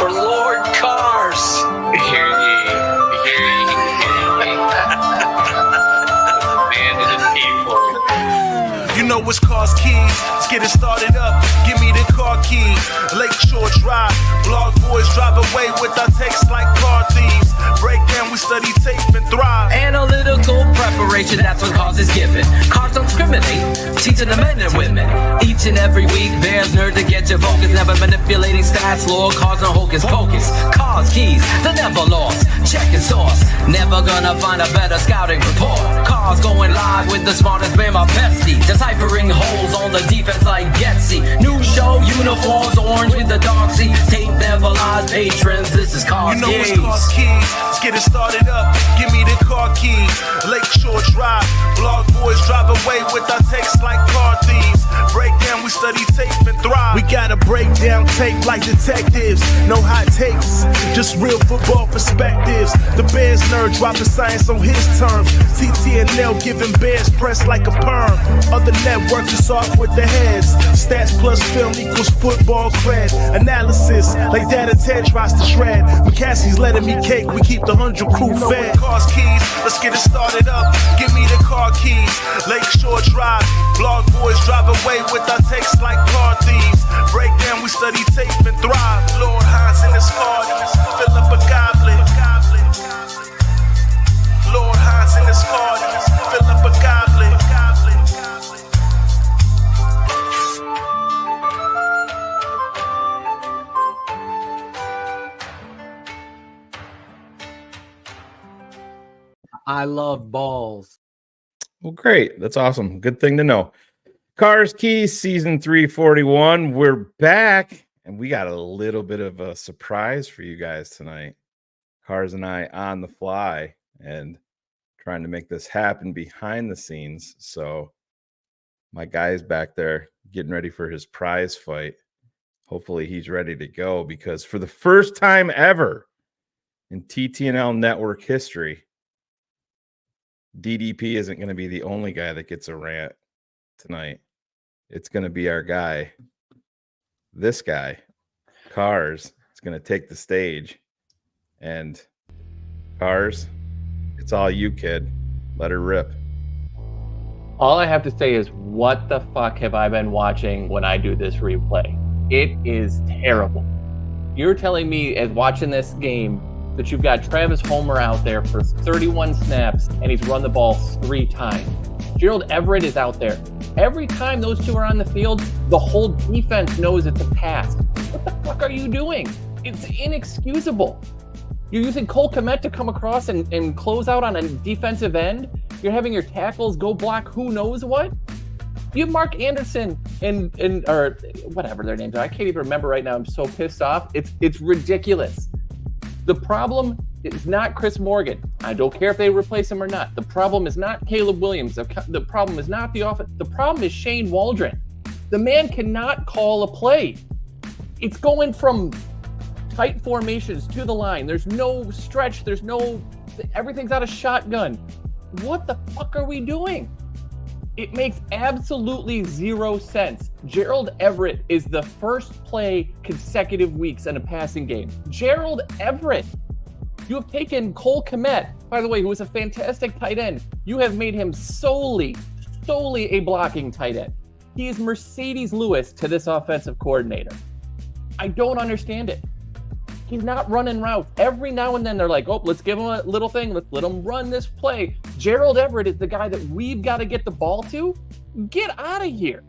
For Lord Cars. Hear ye. Man of the people. You know it's Cars Keys. Let's get it started up. Give me the car keys. Lakeshore Drive. Blog boys drive away with our takes like car thieves. Break down, we study tape and thrive. Analytical preparation, that's what cars is given. Cars don't discriminate, teaching the men and women. Each and every week, there's nerd to get your focus. Never manipulating stats, lore, cars and hocus pocus. Cars keys, they're never lost. Checking source, never gonna find a better scouting report. Cars going live with the smartest man, my bestie. Deciphering holes on the defense like Getsy. New show, uniforms, orange with the dark sea. Tape never lies, patrons, this is Cars You know Keys. it's Cars Keys. Let's get it started up. Give me the car keys. Lakeshore Drive. Blog boys drive away with our takes like car thieves. Break down, we study tape and thrive. We gotta break down tape like detectives. No hot takes, just real football perspectives. The Bears nerd dropping science on his terms. TTNL giving Bears press like a perm. Other networks is off with the heads. Stats plus film equals football cred. Analysis like Data Ted tries to shred. McCaskey's letting me cake, we keep the 100 crew fed. Cars Keys, let's get it started up. Give me the car keys. Lakeshore Drive. Blog boys drive away with our takes like car thieves. Break down, we study tape and thrive. Lord Hines in his car, fill up a goblet. Lord Hines in his car, fill up a goblet. I love balls. Well, great. That's awesome. Good thing to know. Cars Keys, season 341. We're back, and we got a little bit of a surprise for you guys tonight. Cars and I on the fly and trying to make this happen behind the scenes. So my guy's back there getting ready for his prize fight. Hopefully he's ready to go, because for the first time ever in TTNL network history, DDP isn't going to be the only guy that gets a rant tonight. It's going to be our guy. This guy, Cars, is going to take the stage. And Cars, it's all you, kid. Let her rip. All I have to say is, what the fuck have I been watching when I do this replay? It is terrible. You're telling me, as watching this game, that you've got Travis Homer out there for 31 snaps and he's run the ball 3 times. Gerald Everett is out there. Every time those two are on the field, the whole defense knows it's a pass. What the fuck are you doing? It's inexcusable. You're using Cole Kmet to come across and close out on a defensive end. You're having your tackles go block who knows what. You have Mark Anderson and or whatever their names are. I can't even remember right now. I'm so pissed off. It's ridiculous. The problem is not Chris Morgan. I don't care if they replace him or not. The problem is not Caleb Williams. The problem is not the offense. The problem is Shane Waldron. The man cannot call a play. It's going from tight formations to the line. There's no stretch. Everything's out of shotgun. What the fuck are we doing? It makes absolutely zero sense. Gerald Everett is the first play consecutive weeks in a passing game. Gerald Everett. You have taken Cole Kmet, by the way, who is a fantastic tight end. You have made him solely a blocking tight end. He is Mercedes Lewis to this offensive coordinator. I don't understand it. He's not running routes. Every now and then they're like, oh, let's give him a little thing. Let's let him run this play. Gerald Everett is the guy that we've got to get the ball to. Get out of here.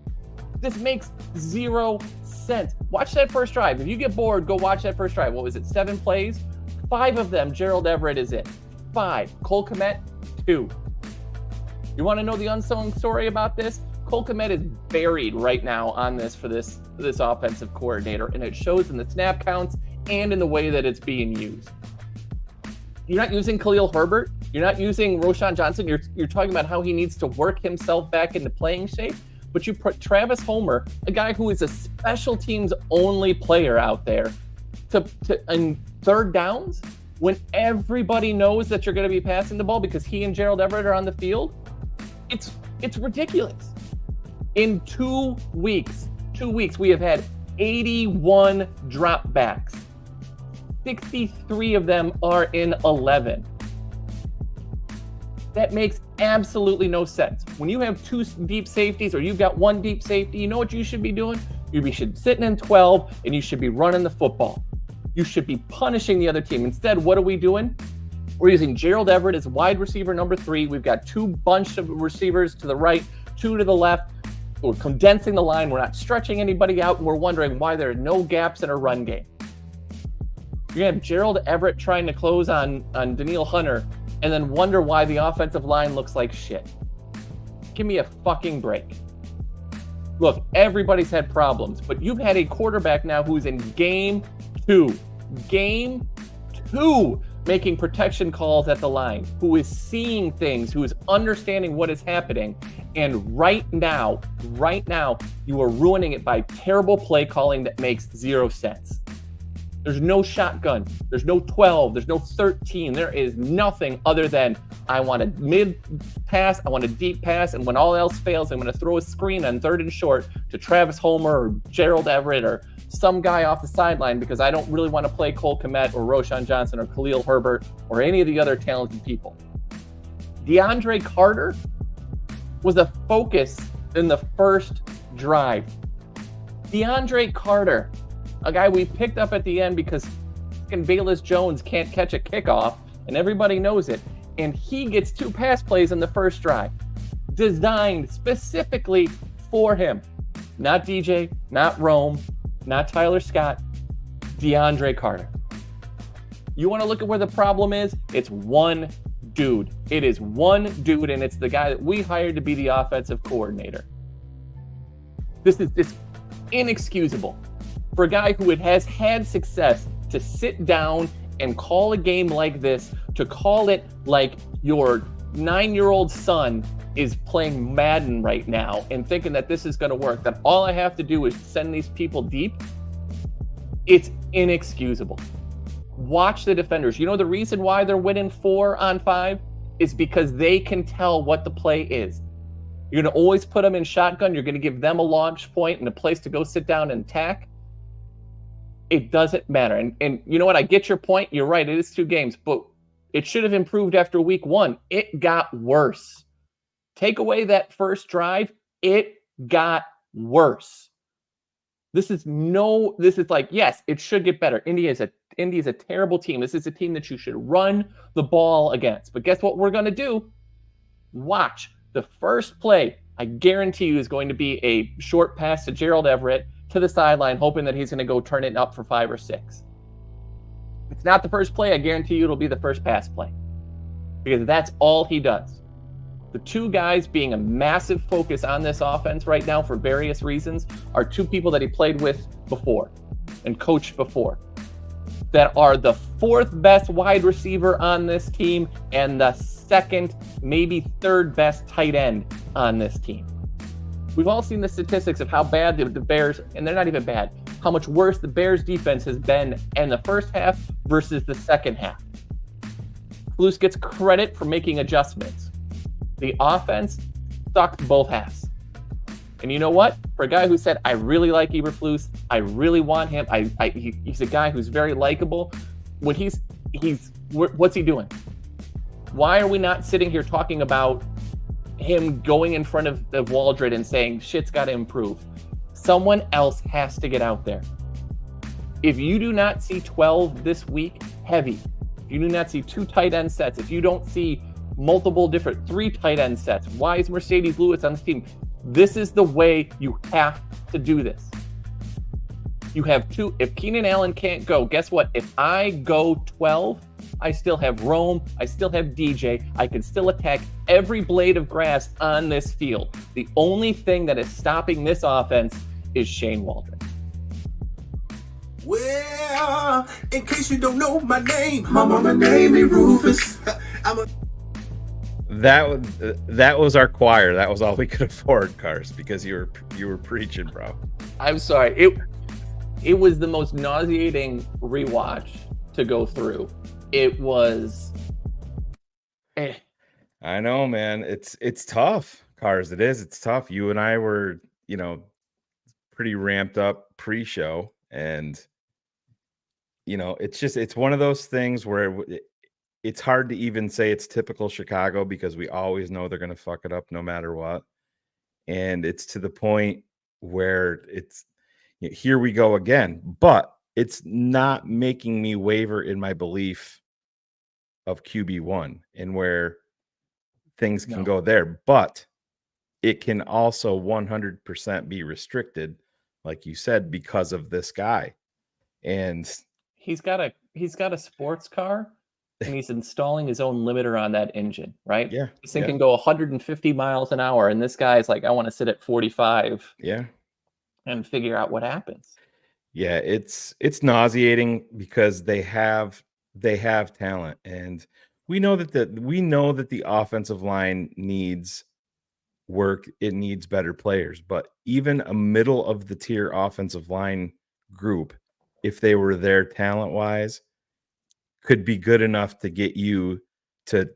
This makes zero sense. Watch that first drive. If you get bored, go watch that first drive. What was it, 7 plays? 5 of them, Gerald Everett is it. 5. Cole Kmet, 2. You want to know the unsung story about this? Cole Kmet is buried right now on this for this offensive coordinator, and it shows in the snap counts and in the way that it's being used. You're not using Khalil Herbert. You're not using Roschon Johnson. You're talking about how he needs to work himself back into playing shape. But you put Travis Homer, a guy who is a special teams only player out there, to in third downs when everybody knows that you're going to be passing the ball because he and Gerald Everett are on the field. It's ridiculous. In 2 weeks, we have had 81 dropbacks. 63 of them are in 11. That makes absolutely no sense. When you have 2 deep safeties or you've got 1 deep safety, you know what you should be doing? You should be sitting in 12 and you should be running the football. You should be punishing the other team. Instead, what are we doing? We're using Gerald Everett as wide receiver number 3. We've got 2 bunch of receivers to the right, 2 to the left. We're condensing the line. We're not stretching anybody out, and we're wondering why there are no gaps in our run game. You're going to have Gerald Everett trying to close on Daniil Hunter and then wonder why the offensive line looks like shit. Give me a fucking break. Look, everybody's had problems, but you've had a quarterback now who's in game 2, making protection calls at the line, who is seeing things, who is understanding what is happening. And right now, you are ruining it by terrible play calling that makes 0 sense. There's no shotgun. There's no 12. There's no 13. There is nothing other than I want a mid pass. I want a deep pass. And when all else fails, I'm going to throw a screen on 3rd and short to Travis Homer or Gerald Everett or some guy off the sideline because I don't really want to play Cole Kmet or Roschon Johnson or Khalil Herbert or any of the other talented people. DeAndre Carter was a focus in the first drive. DeAndre Carter, a guy we picked up at the end because Velus Jones can't catch a kickoff, and everybody knows it. And he gets 2 pass plays in the first drive, designed specifically for him. Not DJ, not Rome, not Tyler Scott, DeAndre Carter. You want to look at where the problem is? It's one dude. It is one dude, and it's the guy that we hired to be the offensive coordinator. This is inexcusable for a guy who has had success to sit down and call a game like this, to call it like your 9-year-old son is playing Madden right now and thinking that this is going to work, that all I have to do is send these people deep. It's inexcusable. Watch the defenders. You know the reason why they're winning 4 on 5 is because they can tell what the play is. You're going to always put them in shotgun. You're going to give them a launch point and a place to go sit down and attack. It doesn't matter. And you know what? I get your point. You're right. It is 2 games, but it should have improved after week 1. It got worse. Take away that first drive. It got worse. This is like, yes, it should get better. India is a terrible team. This is a team that you should run the ball against. But guess what we're going to do? Watch. The first play, I guarantee you, is going to be a short pass to Gerald Everett to the sideline, hoping that he's going to go turn it up for 5 or 6. If it's not the first play, I guarantee you it'll be the first pass play. Because that's all he does. The 2 guys being a massive focus on this offense right now for various reasons are 2 people that he played with before and coached before, that are the 4th best wide receiver on this team and the 2nd, maybe 3rd best tight end on this team. We've all seen the statistics of how bad the Bears, and they're not even bad, how much worse the Bears defense has been in the first half versus the second half. Flus gets credit for making adjustments. The offense sucked both halves. And you know what? For a guy who said, I really like Eberflus, I really want him, he's a guy who's very likable. When what's he doing? Why are we not sitting here talking about him going in front of Waldred and saying, shit's got to improve? Someone else has to get out there. If you do not see 12 this week, heavy. If you do not see 2 tight end sets, if you don't see multiple different 3 tight end sets, why is Mercedes Lewis on this team? This is the way you have to do this. You have two. If Keenan Allen can't go, guess what? If I go 12, I still have Rome. I still have DJ. I can still attack every blade of grass on this field. The only thing that is stopping this offense is Shane Waldron. Well, in case you don't know my name, my mama named me Rufus. That was our choir. That was all we could afford, Cars, because you were preaching, bro. I'm sorry. It was the most nauseating rewatch to go through. It was. I know, man. It's tough, Cars. It is. It's tough. You and I were, pretty ramped up pre-show, and it's one of those things where it's hard to even say it's typical Chicago because we always know they're going to fuck it up no matter what. And it's to the point where it's here we go again, but it's not making me waver in my belief of QB1 and where things can go there, but it can also 100% be restricted, like you said, because of this guy. And he's got a sports car and he's installing his own limiter on that engine, right? Yeah. This thing can go 150 miles an hour, and this guy's like, I want to sit at 45. Yeah. And figure out what happens. Yeah, it's nauseating because they have talent, and we know that the offensive line needs work. It needs better players, but even a middle of the tier offensive line group, if they were there talent wise, could be good enough to get you to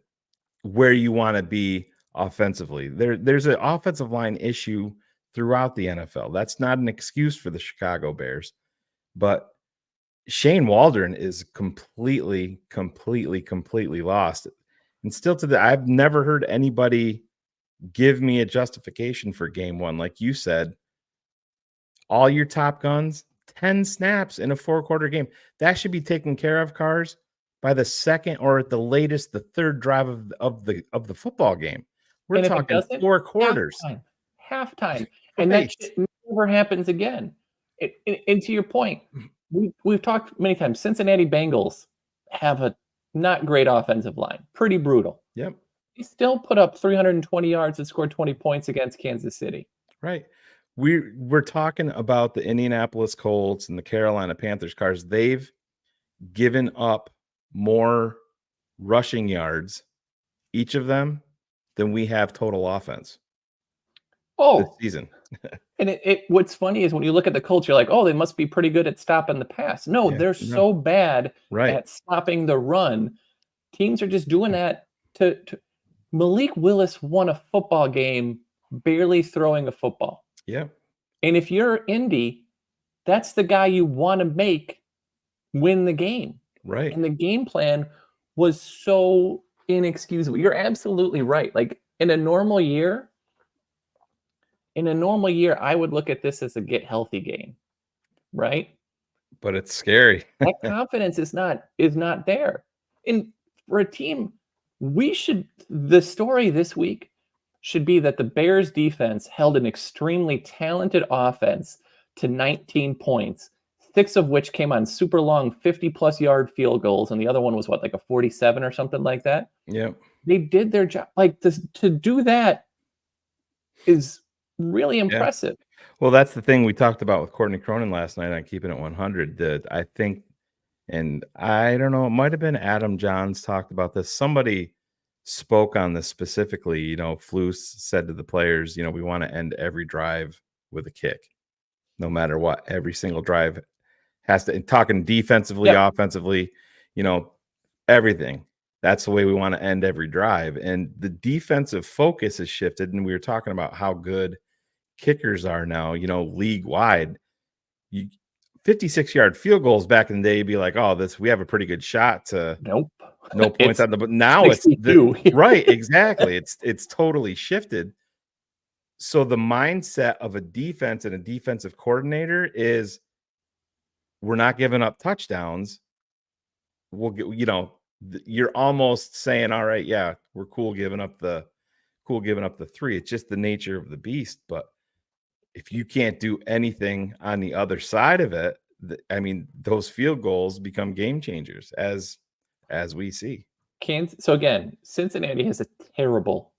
where you want to be offensively. There's an offensive line issue throughout the NFL. That's not an excuse for the Chicago Bears, but Shane Waldron is completely lost. And still I've never heard anybody give me a justification for game one. Like you said, all your top guns, 10 snaps in a 4-quarter game. That should be taken care of, Cars, by the second or at the latest, the third drive of the football game. We're talking 4 quarters. Halftime. And that shit never happens again. And to your point, we've talked many times. Cincinnati Bengals have a not great offensive line, pretty brutal. Yep. They still put up 320 yards and scored 20 points against Kansas City. Right. We're talking about the Indianapolis Colts and the Carolina Panthers. Cars. They've given up more rushing yards, each of them, than we have total offense. This season. And what's funny is when you look at the Colts, you're like, oh, they must be pretty good at stopping the pass. No, they're so bad at stopping the run. Teams are just doing that to Malik Willis won a football game barely throwing a football. Yeah. And if you're Indy, that's the guy you want to make win the game. Right. And the game plan was so inexcusable. You're absolutely right. Like in a normal year, I would look at this as a get healthy game, right? But it's scary. That confidence is not there. And for a team, the story this week should be that the Bears defense held an extremely talented offense to 19 points, 6 of which came on super long 50-plus yard field goals, and the other one was like a 47 or something like that. Yeah. They did their job. Like to do that is really impressive. Yeah. Well, that's the thing we talked about with Courtney Cronin last night on Keeping It 100. That I think, and I don't know, it might have been Adam Johns talked about this. Somebody spoke on this specifically. Flus said to the players, we want to end every drive with a kick, no matter what. Every single drive has to. Talking defensively, offensively, everything. That's the way we want to end every drive. And the defensive focus has shifted. And we were talking about how good kickers are now, league wide. 56-yard field goals back in the day, you'd be like, oh, we have a pretty good shot to no points on the, but now it's right. Exactly. It's totally shifted. So the mindset of a defense and a defensive coordinator is we're not giving up touchdowns. We'll get, you're almost saying, all right, yeah, we're cool giving up the 3. It's just the nature of the beast. But if you can't do anything on the other side of it I mean, those field goals become game changers as we see. So again, Cincinnati has a terrible,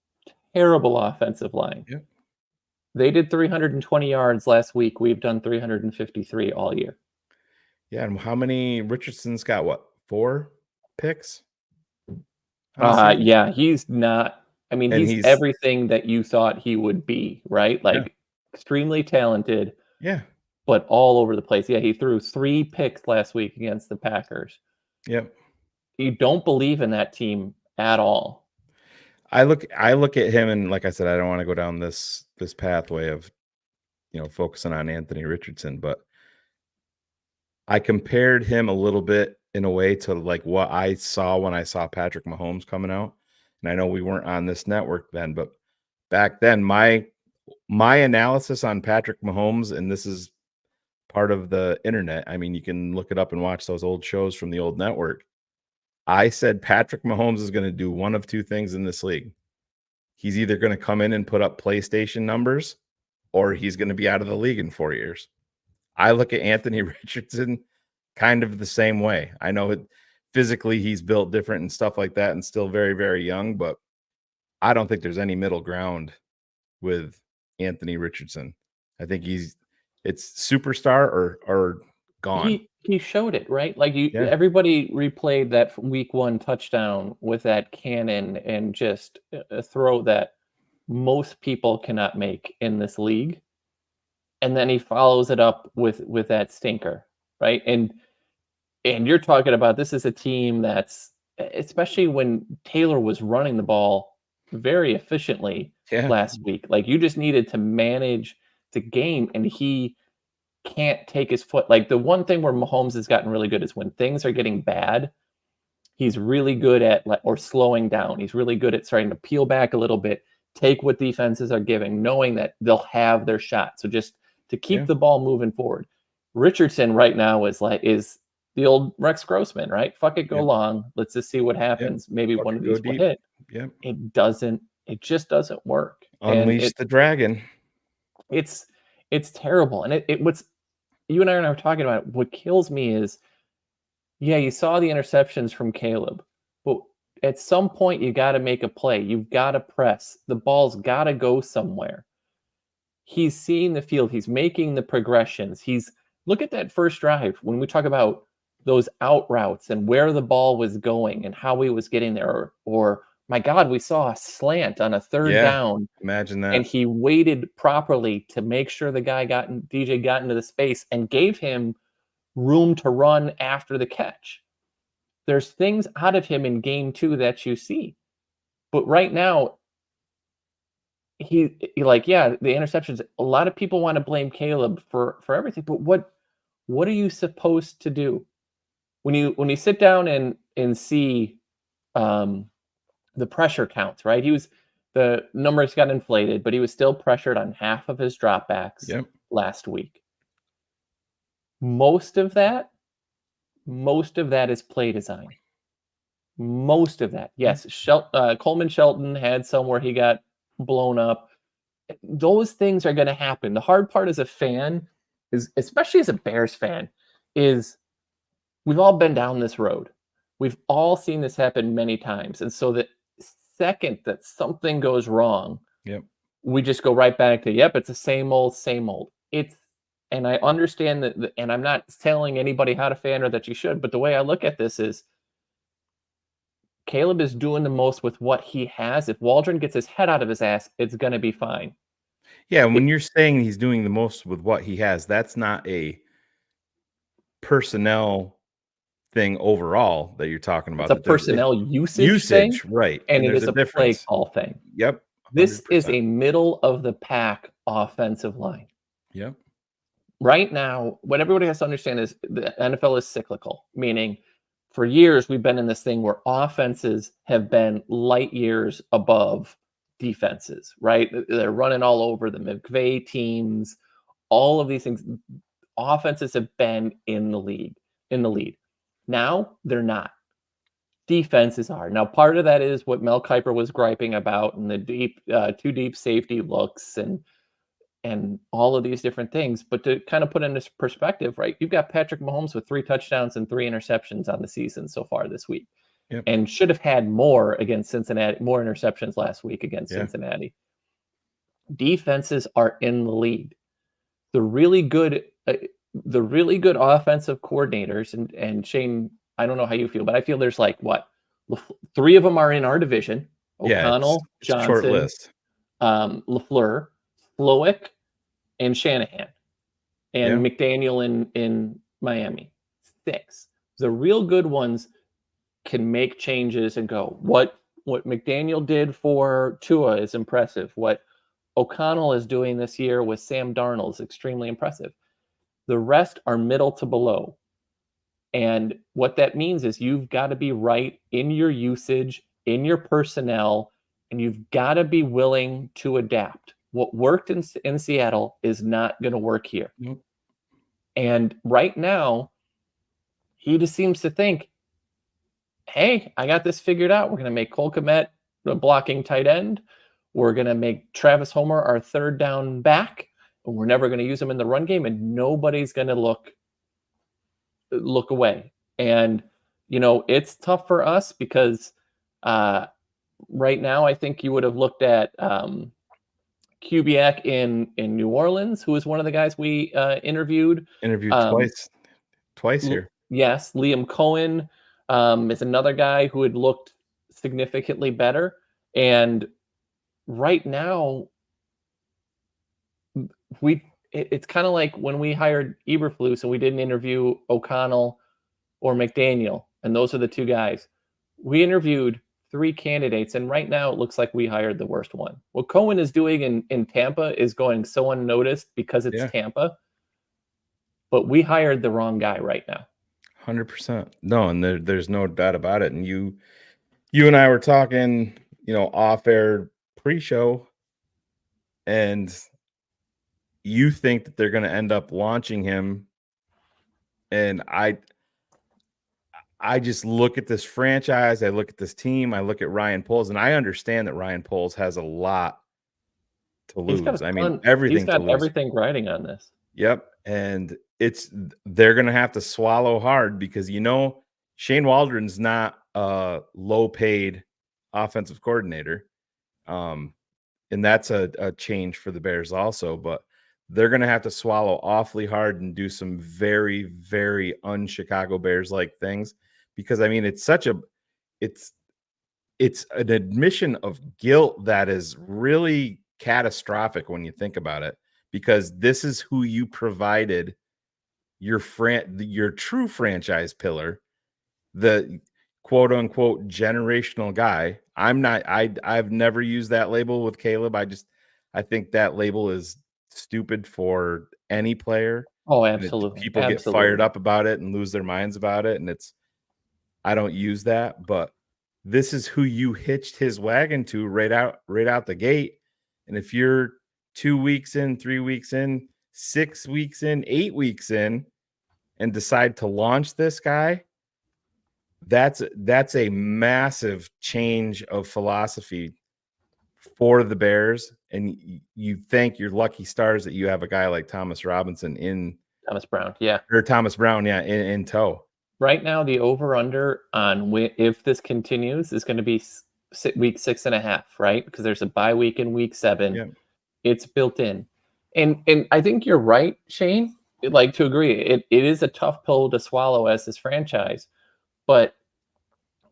terrible offensive line. Yep. They did 320 yards last week. We've done 353 all year. Yeah, and how many Richardson's got? What, 4 picks? on the season? Yeah, he's not. I mean, And he's everything that you thought he would be, right? Like extremely talented, yeah, but all over the place. Yeah, he threw 3 picks last week against the Packers. yep. You don't believe in that team at all. I look at him, and like I said, I don't want to go down this pathway of focusing on Anthony Richardson, but I compared him a little bit in a way to like what I saw when I saw Patrick Mahomes coming out. And I know we weren't on this network then, but back then my analysis on Patrick Mahomes, and this is part of the internet. I mean, you can look it up and watch those old shows from the old network. I said Patrick Mahomes is going to do one of 2 things in this league. He's either going to come in and put up PlayStation numbers, or he's going to be out of the league in 4 years. I look at Anthony Richardson kind of the same way. I know physically he's built different and stuff like that and still very, very young, but I don't think there's any middle ground with Anthony Richardson. I think it's superstar or gone. He showed it, right? Like everybody replayed that week 1 touchdown with that cannon and just a throw that most people cannot make in this league. And then he follows it up with that stinker, right? And you're talking about, this is a team that's, especially when Taylor was running the ball very efficiently last week. Like, you just needed to manage the game, and he can't take his foot. Like, the one thing where Mahomes has gotten really good is when things are getting bad, he's really good at or slowing down. He's really good at starting to peel back a little bit, take what defenses are giving, knowing that they'll have their shot. So just to keep the ball moving forward. Richardson right now is the old Rex Grossman, right? Fuck it, go long. Let's just see what happens. Maybe one of these will hit. Yep. It just doesn't work. Unleash the dragon. It's terrible. And what's, you and I are talking about, what kills me is, you saw the interceptions from Caleb, but at some point you got to make a play. You've got to press. The ball's got to go somewhere. He's seeing the field. He's making the progressions. Look at that first drive when we talk about those out routes and where the ball was going and how he was getting there. Or my God, we saw a slant on a 3rd down. Imagine that. And he waited properly to make sure DJ got into the space and gave him room to run after the catch. There's things out of him in game 2 that you see. But right now, the interceptions, a lot of people want to blame Caleb for everything, but what are you supposed to do when you sit down and see the pressure counts, right? The numbers got inflated, but he was still pressured on half of his dropbacks last week. Most of that is play design. Most of that, yes. Coleman Shelton had some where he got blown up. Those things are going to happen. The hard part as a fan is, especially as a Bears fan, is we've all been down this road. We've all seen this happen many times. And so the second that something goes wrong, we just go right back to, it's the same old, same old. And I understand that, and I'm not telling anybody how to fan or that you should, but the way I look at this is, Caleb is doing the most with what he has. If Waldron gets his head out of his ass, it's going to be fine. Yeah, when you're saying he's doing the most with what he has, that's not a personnel thing overall that you're talking about. It's a personnel usage thing, right? And it is a play call thing. Yep. 100%. This is a middle of the pack offensive line. Yep. Right now, what everybody has to understand is the NFL is cyclical, meaning for years we've been in this thing where offenses have been light years above defenses, right? They're running all over the McVay teams, all of these things. Offenses have been in the lead. Now they're not. Defenses are. Now, part of that is what Mel Kiper was griping about, and the too deep safety looks, and and all of these different things. But to kind of put in this perspective, right? You've got Patrick Mahomes with 3 touchdowns and 3 interceptions on the season so far this week, Yep. and should have had more against Cincinnati, more interceptions last week against Cincinnati. Defenses are in the lead. The really good offensive coordinators, and Shane, I don't know how you feel, but I feel there's like what, 3 of them are in our division: O'Connell, it's a short Johnson, list. LaFleur, Flowick, and Shanahan, and McDaniel in Miami. 6. The real good ones can make changes and go. What McDaniel did for Tua is impressive. What O'Connell is doing this year with Sam Darnold is extremely impressive. The rest are middle to below. And what that means is you've got to be right in your usage, in your personnel, and you've got to be willing to adapt. What worked in Seattle is not going to work here. Nope. And right now, he just seems to think, hey, I got this figured out. We're going to make Cole Kmet the blocking tight end. We're going to make Travis Homer our third down back. And we're never going to use him in the run game, and nobody's going to look away. And, it's tough for us because right now I think you would have looked at Kubiak in New Orleans, who was one of the guys we interviewed. Twice here. Yes, Liam Cohen is another guy who had looked significantly better. And right now, it's kind of like when we hired Eberflus and we didn't interview O'Connell or McDaniel, and those are the 2 guys. We interviewed 3 candidates, and right now it looks like we hired the worst one. What Cohen is doing in Tampa is going so unnoticed because it's Tampa, but we hired the wrong guy right now. 100%. No, and there's no doubt about it. And you and I were talking, off air pre-show, and you think that they're going to end up launching him, and I just look at this franchise, I look at this team, I look at Ryan Poles, and I understand that Ryan Poles has a lot to lose. Everything. He's got everything riding on this. Yep, and they're going to have to swallow hard because Shane Waldron's not a low-paid offensive coordinator, and that's a change for the Bears also. But they're going to have to swallow awfully hard and do some very, very un-Chicago Bears-like things because it's an admission of guilt that is really catastrophic when you think about it, because this is who you provided your true franchise pillar, the quote unquote generational guy. I've never used that label with Caleb. I think that label is stupid for any player. Oh, absolutely. People get fired up about it and lose their minds about it. And I don't use that, but this is who you hitched his wagon to right out the gate. And if you're 2 weeks in, 3 weeks in, 6 weeks in, 8 weeks in, and decide to launch this guy, that's a massive change of philosophy for the Bears. And you thank your lucky stars that you have a guy like Thomas Brown, in tow. Right now, the over-under on if this continues is going to be week 6.5, right? Because there's a bye week in week 7. Yeah. It's built in. And I think you're right, Shane, to agree. It is a tough pill to swallow as this franchise, but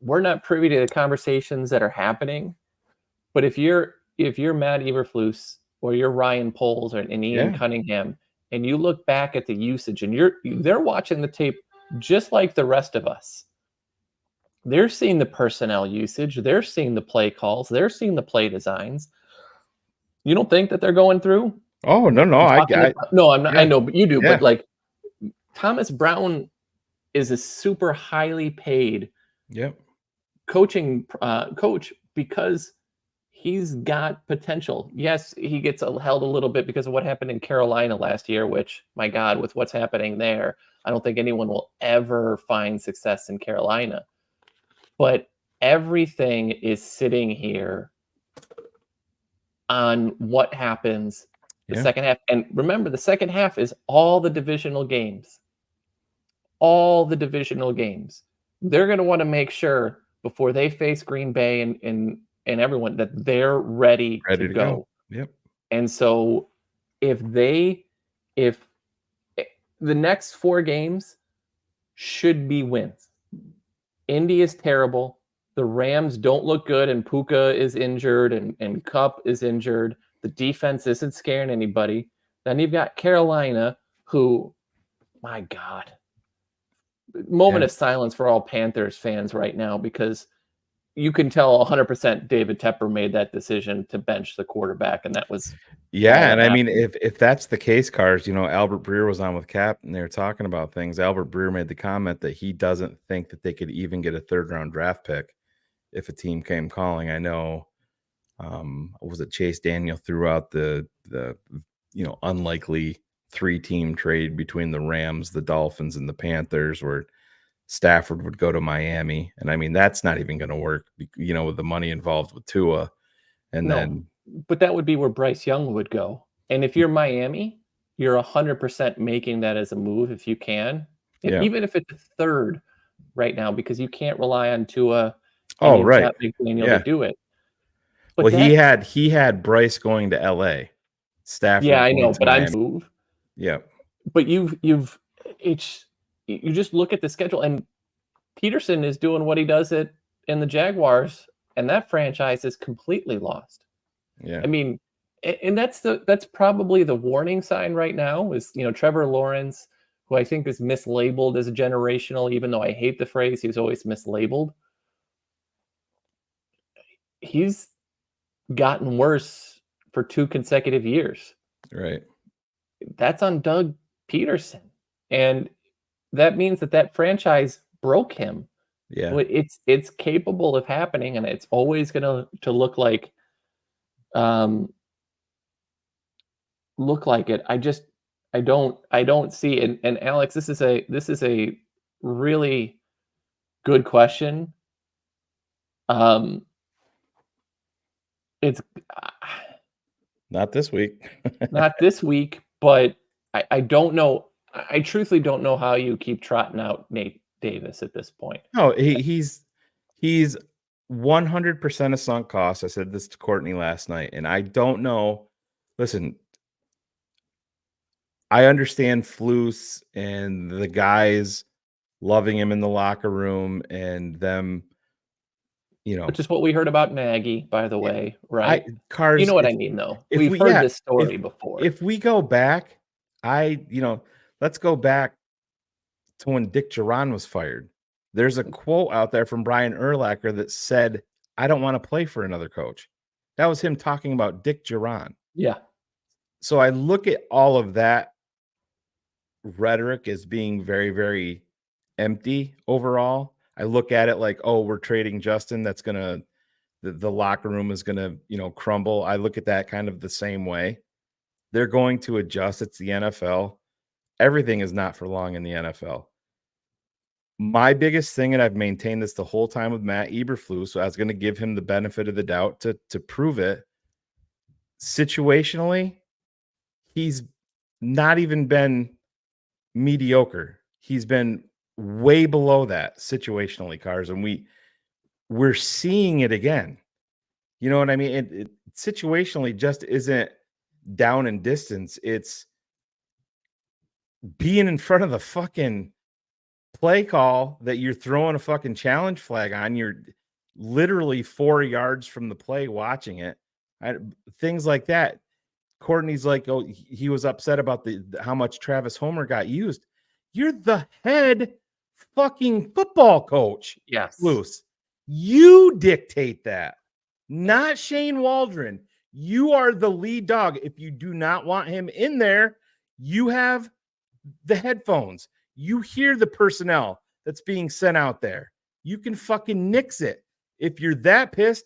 we're not privy to the conversations that are happening. But if you're Matt Eberflus or you're Ryan Poles and Ian Cunningham, and you look back at the usage and they're watching the tape just like the rest of us. They're seeing the personnel usage. They're seeing the play calls. They're seeing the play designs. You don't think that they're going through? Oh, no. No, I'm not. Yeah. I know, but you do. Yeah. But Thomas Brown is a super highly paid coaching coach because he's got potential. Yes, he gets held a little bit because of what happened in Carolina last year, which, my God, with what's happening there, I don't think anyone will ever find success in Carolina. But everything is sitting here on what happens The Yeah. second half. And remember, the second half is all the divisional games. All the divisional games. They're going to want to make sure before they face Green Bay and everyone that they're ready Ready to to go. go. Yep. And so if the next 4 games should be wins. Indy is terrible. The Rams don't look good, and Puka is injured, and Kupp is injured. The defense isn't scaring anybody. Then you've got Carolina, who, my God, moment Yeah. of silence for all Panthers fans right now, because you can tell 100% David Tepper made that decision to bench the quarterback, and that was Yeah, all and that I mean, happened. if that's the case, Cars, Albert Breer was on with Cap, and they were talking about things. Albert Breer made the comment that he doesn't think that they could even get a 3rd-round draft pick if a team came calling. I know, was it Chase Daniel threw out the unlikely 3-team trade between the Rams, the Dolphins, and the Panthers, where Stafford would go to Miami, and I mean that's not even going to work, with the money involved with Tua, and No, then but that would be where Bryce Young would go. And if you're Miami, you're 100% making that as a move if you can. yeah. Even if it's 3rd right now, because you can't rely on Tua and Oh, you've right. got McDaniel to Yeah. do it. But Well, he that, had Bryce going to LA, yeah, Stafford I going know, to but I'm Miami. move. Yeah. But you just look at the schedule, and Peterson is doing what he does in the Jaguars, and that franchise is completely lost. Yeah. I mean, and that's probably the warning sign right now is, Trevor Lawrence, who I think is mislabeled as a generational, even though I hate the phrase, he's always mislabeled. He's gotten worse for 2 consecutive years. Right. That's on Doug Peterson. And that means that franchise broke him. Yeah. It's capable of happening, and it's always going to look like it. I don't see it. And Alex, this is a really good question. It's Not this week. not this week, but I don't know. I truthfully don't know how you keep trotting out Nate Davis at this point. No, he's 100% a sunk cost. I said this to Courtney last night, and I don't know. Listen, I understand Flus and the guys loving him in the locker room and them, Which is what we heard about Nagy, by the way, right? Cars. You know what I mean, though. If We've we, heard yeah, this story before. If we go back, let's go back to when Dick Duran was fired. There's a quote out there from Brian Urlacher that said, "I don't want to play for another coach." That was him talking about Dick Duran. Yeah. So I look at all of that rhetoric as being very, very empty overall. I look at it like, oh, we're trading Justin. That's gonna the locker room is gonna crumble. I look at that kind of the same way. They're going to adjust. It's the NFL. Everything is not for long in the NFL. My biggest thing, and I've maintained this the whole time with Matt Eberflus, so I was going to give him the benefit of the doubt to prove it. Situationally, he's not even been mediocre. He's been way below that situationally, Cars, and we're seeing it again. You know what I mean? It situationally just isn't down in distance. It's being in front of the fucking play call that you're throwing a fucking challenge flag on. You're literally 4 yards from the play watching it. Things like that. Courtney's like, oh, he was upset about how much Travis Homer got used. You're the head fucking football coach. Yes. Loose. You dictate that, not Shane Waldron. You are the lead dog. If you do not want him in there, you have the headphones. You hear the personnel that's being sent out there. You can fucking nix it. If you're that pissed,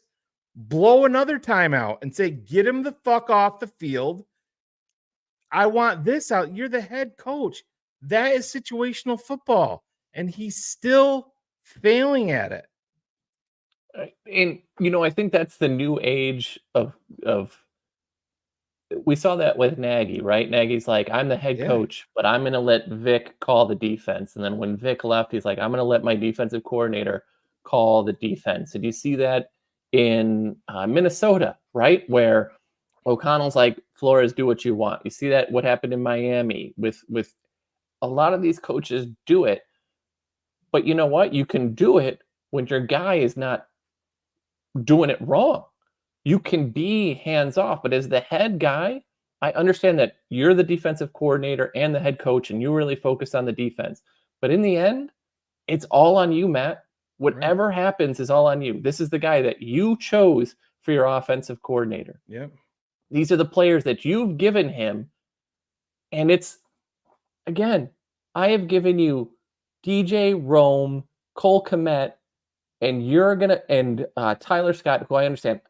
blow another timeout and say, get him the fuck off the field. I want this out. You're the head coach. That is situational football. And he's still failing at it. And I think that's the new age of we saw that with Nagy, right? Nagy's like, I'm the head Yeah. coach, but I'm going to let Vic call the defense. And then when Vic left, he's like, I'm going to let my defensive coordinator call the defense. And you see that in Minnesota, right? Where O'Connell's like, Flores, do what you want. You see that what happened in Miami with a lot of these coaches do it. But you know what? You can do it when your guy is not doing it wrong. You can be hands off, but as the head guy, I understand that you're the defensive coordinator and the head coach, and you really focus on the defense. But in the end, it's all on you, Matt. Whatever happens is all on you. This is the guy that you chose for your offensive coordinator. Yep. These are the players that you've given him. And it's, again, I have given you DJ Rome, Cole Kmet, and you're going to, and Tyler Scott, who I understand,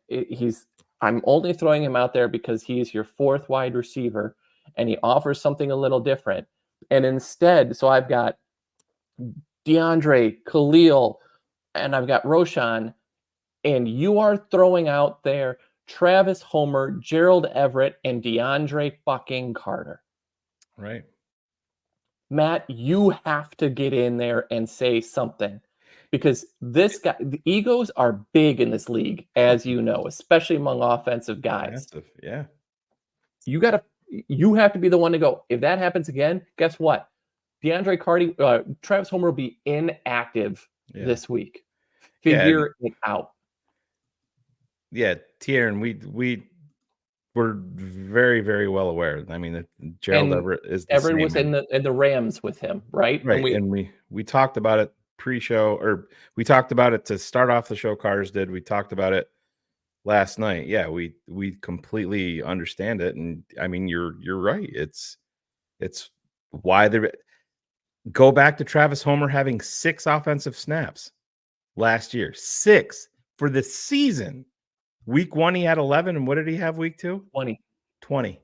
I'm only throwing him out there because he's your fourth wide receiver and he offers something a little different. And instead, so I've got DeAndre, Khalil, and I've got Roshan, and you are throwing out there Travis Homer, Gerald Everett, and DeAndre fucking Carter. Right. Matt, you have to get in there and say something because this guy, the egos are big in this league, as you know, especially among offensive guys. Massive. Yeah. You have to be the one to go. If that happens again, guess what? DeAndre Carter, Travis Homer will be inactive this week. Figure it out. Yeah, Tieran, we're very, very well aware. I mean, Gerald Everett is the Everett same. was in the Rams with him, right? Right, and we talked about it pre-show, or we talked about it to start off the show. Cars did. We talked about it last night. Yeah, we completely understand it, and I mean, you're right. It's why they go back to Travis Homer having 6 offensive snaps last year, 6 for the season. Week 1, he had 11, and what did he have week 2? 20.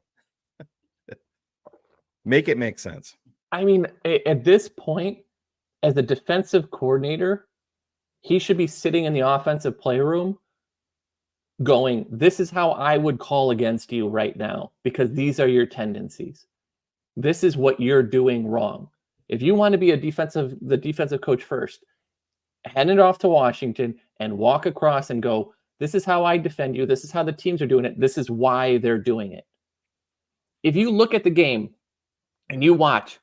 Make it make sense. I mean, at this point, as a defensive coordinator, he should be sitting in the offensive playroom going, this is how I would call against you right now, because these are your tendencies. This is what you're doing wrong. If you want to be the defensive coach first, hand it off to Washington and walk across and go, this is how I defend you. This is how the teams are doing it. This is why they're doing it. If you look at the game and you watch,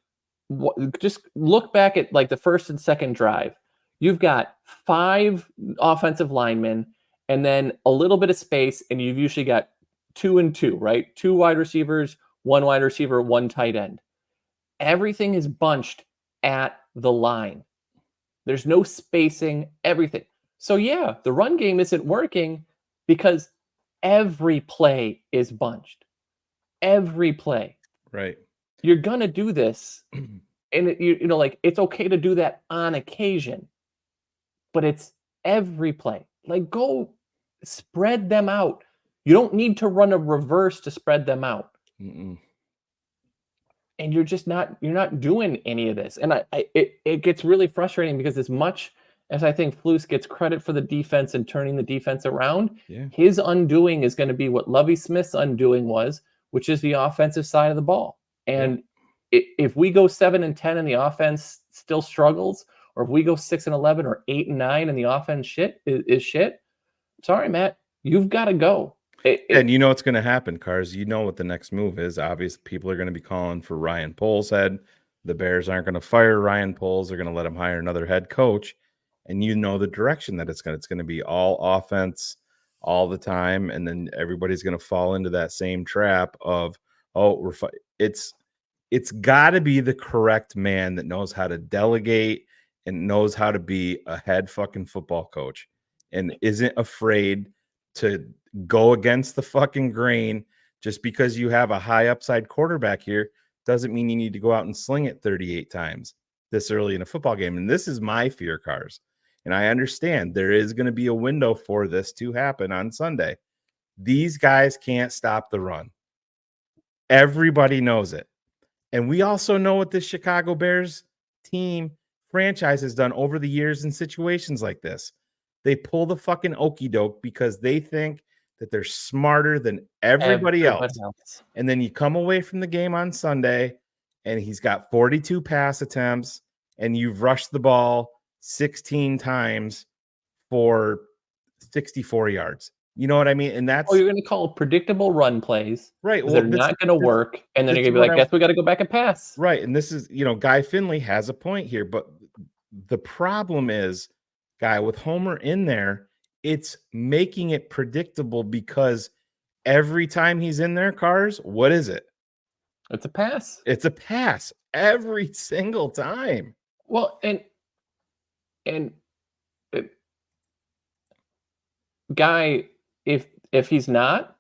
just look back at like the first and second drive. You've got 5 offensive linemen and then a little bit of space, and you've usually got 2 and 2, right? 2 wide receivers, 1 wide receiver, 1 tight end. Everything is bunched at the line. There's no spacing, everything. So yeah, the run game isn't working because every play is bunched. Every play. Right. You're going to do this. And like, it's okay to do that on occasion, but it's every play. Like, go spread them out. You don't need to run a reverse to spread them out. Mm-mm. And you're not doing any of this. And it gets really frustrating because as much as I think Flus gets credit for the defense and turning the defense around, his undoing is going to be what Lovie Smith's undoing was, which is the offensive side of the ball. And if we go 7-10 and the offense still struggles, or if we go 6-11 or 8-9 and the offense is shit, sorry, Matt, you've got to go. And you know what's going to happen, Cars. You know what the next move is. Obviously, people are going to be calling for Ryan Poles' head. The Bears aren't going to fire Ryan Poles. They're going to let him hire another head coach. And you know the direction that it's going to be all offense all the time. And then everybody's going to fall into that same trap of, it's got to be the correct man that knows how to delegate and knows how to be a head fucking football coach and isn't afraid to go against the fucking grain. Just because you have a high upside quarterback here doesn't mean you need to go out and sling it 38 times this early in a football game. And this is my fear, Cars. And I understand there is going to be a window for this to happen on Sunday. These guys can't stop the run. Everybody knows it. And we also know what this Chicago Bears team franchise has done over the years in situations like this. They pull the fucking okey doke because they think that they're smarter than everybody else. else. And then you come away from the game on Sunday and he's got 42 pass attempts and you've rushed the ball 16 times for 64 yards. You know what I mean? And Oh, that's you're going to call predictable run plays. right. Well, they're not going to work. And then you're going to be like, guess we got to go back and pass. Right. And this is, Guy Finley has a point here. But the problem is, Guy, with Homer in there, it's making it predictable because every time he's in there, Cars, what is it? It's a pass. It's a pass every single time. Well, Guy, if he's not,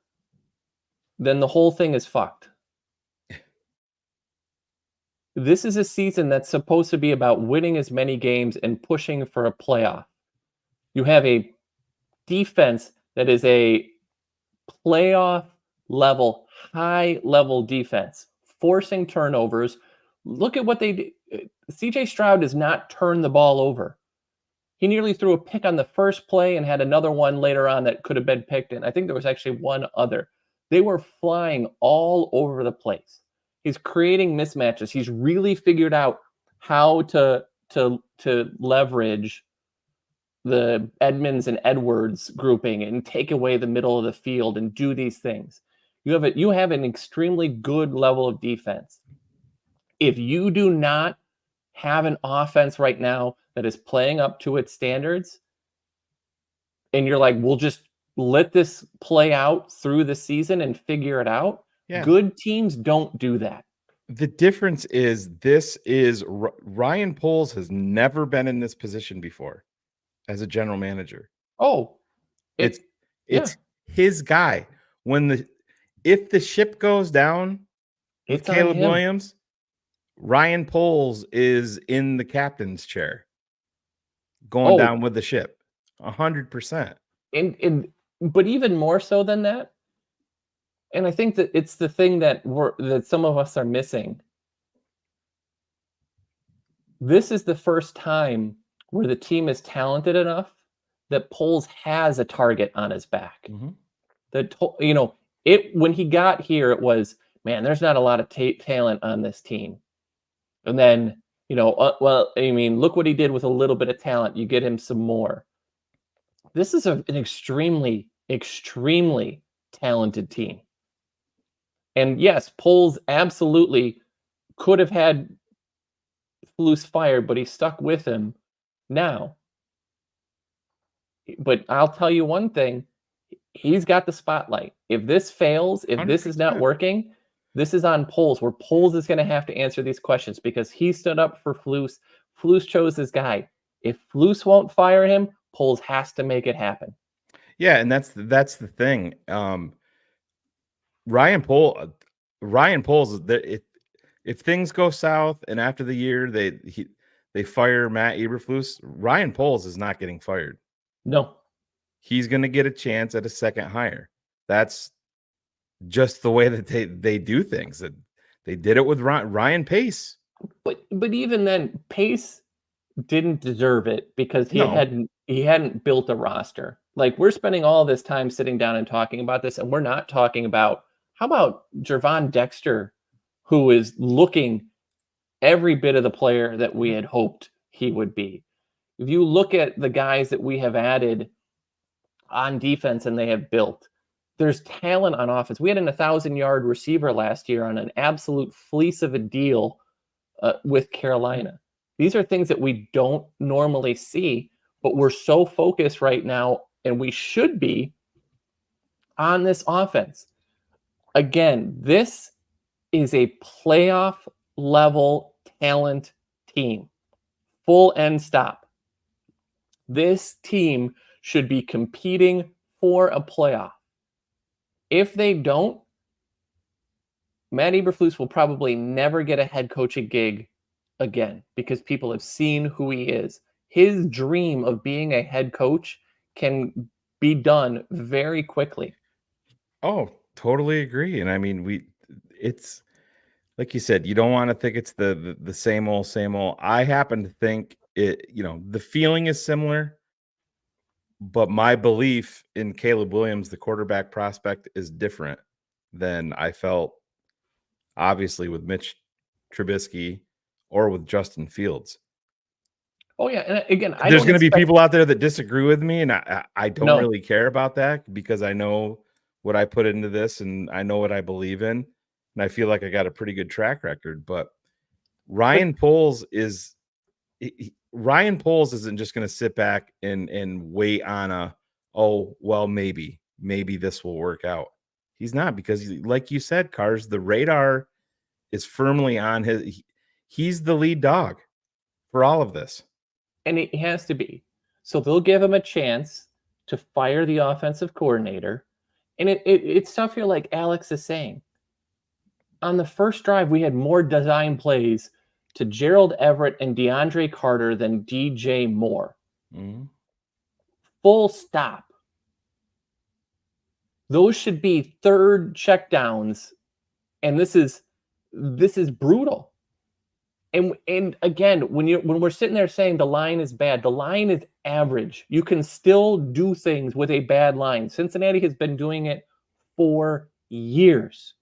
then the whole thing is fucked. This is a season that's supposed to be about winning as many games and pushing for a playoff. You have a defense that is a playoff level, high level defense, forcing turnovers. Look at what they did. CJ Stroud does not turn the ball over. He nearly threw a pick on the first play and had another one later on that could have been picked. And I think there was actually one other. They were flying all over the place. He's creating mismatches. He's really figured out how to leverage the Edmonds and Edwards grouping and take away the middle of the field and do these things. You have an extremely good level of defense. If you do not have an offense right now that is playing up to its standards, and you're like, we'll just let this play out through the season and figure it out. Yeah. Good teams don't do that. The difference is Ryan Poles has never been in this position before as a general manager. Oh, it's his guy. If the ship goes down with Caleb Williams, Ryan Poles is in the captain's chair, going down with the ship, 100%. But even more so than that, and I think that it's the thing that some of us are missing. This is the first time where the team is talented enough that Poles has a target on his back. Mm-hmm. When he got here, it was, man, there's not a lot of talent on this team. And then, look what he did with a little bit of talent. You get him some more. This is an extremely, extremely talented team. And yes, Poles absolutely could have had Flus fired, but he stuck with him now. But I'll tell you one thing, he's got the spotlight. If this fails, if 100%. This is not working, this is on Poles, where Poles is going to have to answer these questions because he stood up for Flus. Flus chose this guy. If Flus won't fire him, Poles has to make it happen. Yeah, and that's the thing. Ryan Poles, if things go south and after the year they fire Matt Eberflus, Ryan Poles is not getting fired. No. He's going to get a chance at a second hire. That's just the way that they do things. That they did it with Ryan Pace. But even then, Pace didn't deserve it because he hadn't built a roster. Like, we're spending all this time sitting down and talking about this, and we're not talking about, how about Gervon Dexter, who is looking every bit of the player that we had hoped he would be. If you look at the guys that we have added on defense and they have built, there's talent on offense. We had an 1,000-yard receiver last year on an absolute fleece of a deal with Carolina. These are things that we don't normally see, but we're so focused right now, and we should be, on this offense. Again, this is a playoff level talent team. Full end stop. This team should be competing for a playoff. If they don't, Matt Eberflus will probably never get a head coaching gig again because people have seen who he is. His dream of being a head coach can be done very quickly. Oh, totally agree. And I mean, it's like you said, you don't want to think it's the same old. I happen to think it, the feeling is similar, But my belief in Caleb Williams, the quarterback prospect, is different than I felt, obviously, with Mitch Trubisky or with Justin Fields. Oh yeah, and again, I There's don't going to be expect people out there that disagree with me, and I don't no. really care about that because I know what I put into this and I know what I believe in, and I feel like I got a pretty good track record. But Ryan Poles isn't just going to sit back and wait on maybe this will work out. He's not, because like you said, Cars, the radar is firmly on he's the lead dog for all of this. And it has to be. So they'll give him a chance to fire the offensive coordinator. And it's tough here, like Alex is saying. On the first drive, we had more design plays to Gerald Everett and DeAndre Carter than DJ Moore. Mm-hmm. Full stop. Those should be third checkdowns. And this is brutal. And again, when we're sitting there saying the line is bad, the line is average. You can still do things with a bad line. Cincinnati has been doing it for years.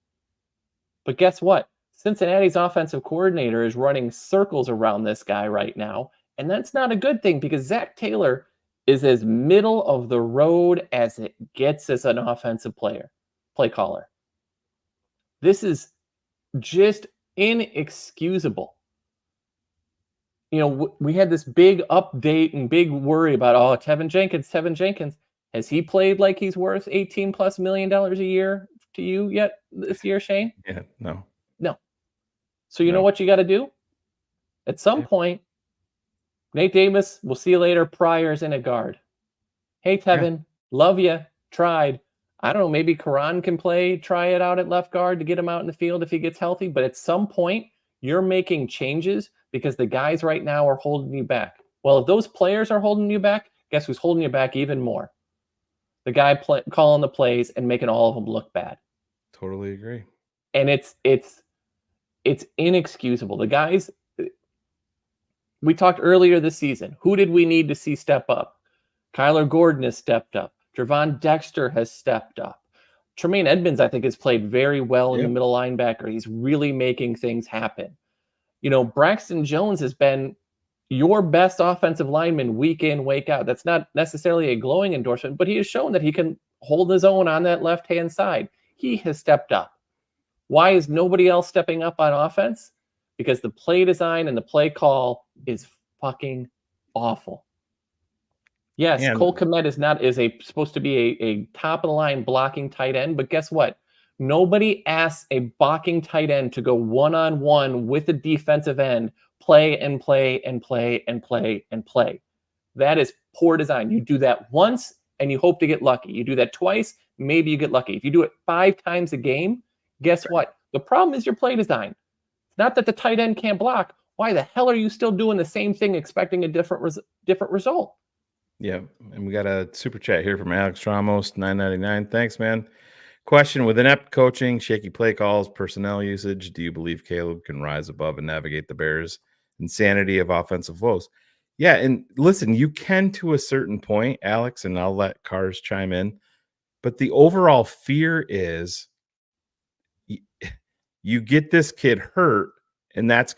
But guess what? Cincinnati's offensive coordinator is running circles around this guy right now. And that's not a good thing because Zach Taylor is as middle of the road as it gets as an offensive play caller. This is just inexcusable. You know, we had this big update and big worry about, Tevin Jenkins. Has he played like he's worth $18+ million a year to you yet this year, Shane? Yeah, no. So you know what you got to do? At some point, Nate Davis, we'll see you later, Pryor's in a guard. Hey, Tevin, love you, tried. I don't know, maybe Karan can try it out at left guard to get him out in the field if he gets healthy. But at some point, you're making changes because the guys right now are holding you back. Well, if those players are holding you back, guess who's holding you back even more? The guy calling the plays and making all of them look bad. Totally agree. And it's inexcusable. The guys, we talked earlier this season, who did we need to see step up? Kyler Gordon has stepped up. Javon Dexter has stepped up. Tremaine Edmonds, I think, has played very well in the middle linebacker. He's really making things happen. You know, Braxton Jones has been your best offensive lineman week in, week out. That's not necessarily a glowing endorsement, but he has shown that he can hold his own on that left-hand side. He has stepped up. Why is nobody else stepping up on offense? Because the play design and the play call is fucking awful. Yes, Cole Kmet is supposed to be a top of the line blocking tight end, but guess what? Nobody asks a blocking tight end to go one-on-one with a defensive end, play and play and play and play and play. That is poor design. You do that once and you hope to get lucky. You do that twice, maybe you get lucky. If you do it 5 times a game, guess what? The problem is your play design. It's not that the tight end can't block. Why the hell are you still doing the same thing expecting a different result? Yeah, and we got a super chat here from Alex Ramos, $9.99. Thanks, man. Question: with inept coaching, shaky play calls, personnel usage, do you believe Caleb can rise above and navigate the Bears' insanity of offensive woes? Yeah, and listen, you can to a certain point, Alex, and I'll let Cars chime in. But the overall fear is you get this kid hurt, and that's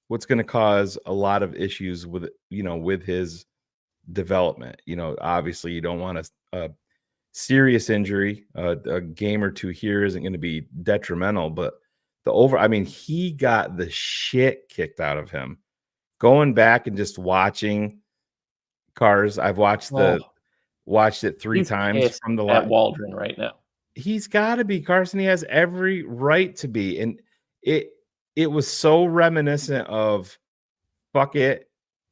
what's gonna cause a lot of issues with his development. Obviously, you don't want a serious injury. A game or two here isn't going to be detrimental, but he got the shit kicked out of him. Going back and just watching Cars, I've watched it 3 times from the at Waldron right now. He's got to be, Carson. He has every right to be, and it was so reminiscent of fuck it,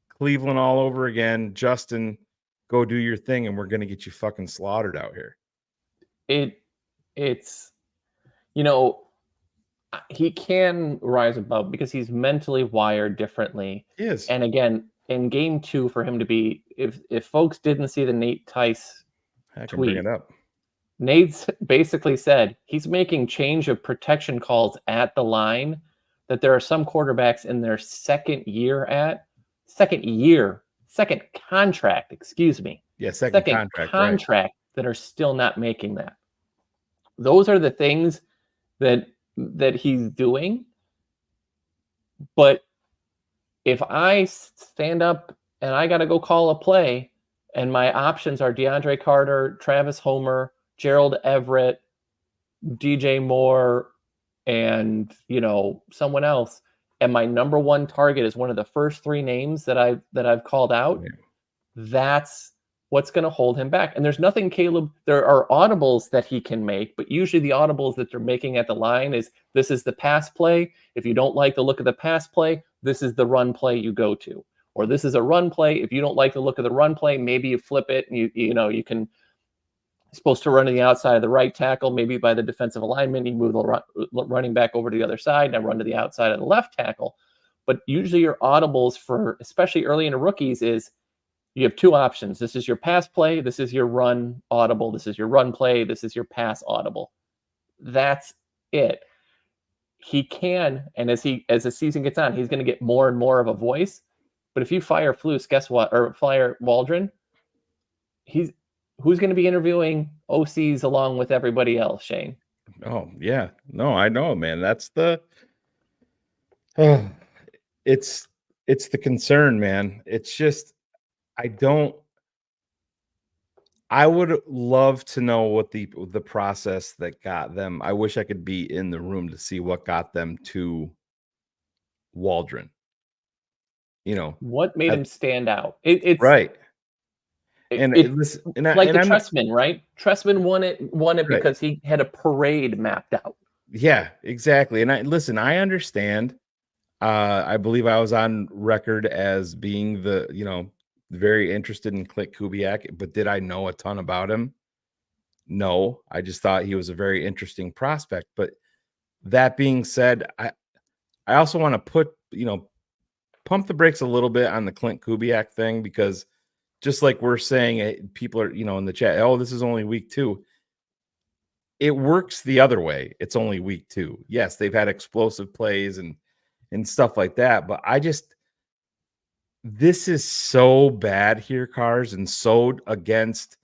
Cleveland all over again. Justin, go do your thing, and we're going to get you fucking slaughtered out here. It's he can rise above because he's mentally wired differently. He is. And again, in game 2, for him to be, if folks didn't see the Nate Tice tweet, bring it up. Nate's basically said he's making change of protection calls at the line that there are some quarterbacks in their second year second contract, excuse me. Yeah, second contract, right. that are still not making that. Those are the things that he's doing. But if I stand up and I got to go call a play, and my options are DeAndre Carter, Travis Homer, Gerald Everett, DJ Moore, and someone else, and my number one target is one of the first three names that I've called out, that's what's going to hold him back. And there's nothing, Caleb. There are audibles that he can make, but usually the audibles that they're making at the line is, this is the pass play. If you don't like the look of the pass play, this is the run play you go to. Or this is a run play. If you don't like the look of the run play, maybe you flip it and you can, supposed to run to the outside of the right tackle, maybe by the defensive alignment, you move the running back over to the other side and run to the outside of the left tackle. But usually your audibles for, especially early in the rookies, is you have two options. This is your pass play. This is your run audible. This is your run play. This is your pass audible. That's it. He can, and as the season gets on, he's going to get more and more of a voice. But if you fire Flus, guess what? Or fire Waldron, who's going to be interviewing OCs along with everybody else, Shane? Oh, yeah. No, I know, man. That's it's the concern, man. It's just, I would love to know what the process that got them. I wish I could be in the room to see what got them to Waldron. What made him stand out? It's right. Like the Tressman, right? Tressman won it right, because he had a parade mapped out. Yeah, exactly. And I understand. I believe I was on record as being very interested in Clint Kubiak, but did I know a ton about him? No, I just thought he was a very interesting prospect. But that being said, I also want to pump the brakes a little bit on the Clint Kubiak thing, because just like we're saying, people are, in the chat, oh, this is only week 2. It works the other way. It's only week 2. Yes, they've had explosive plays and stuff like that. But this is so bad here, Cars, and so against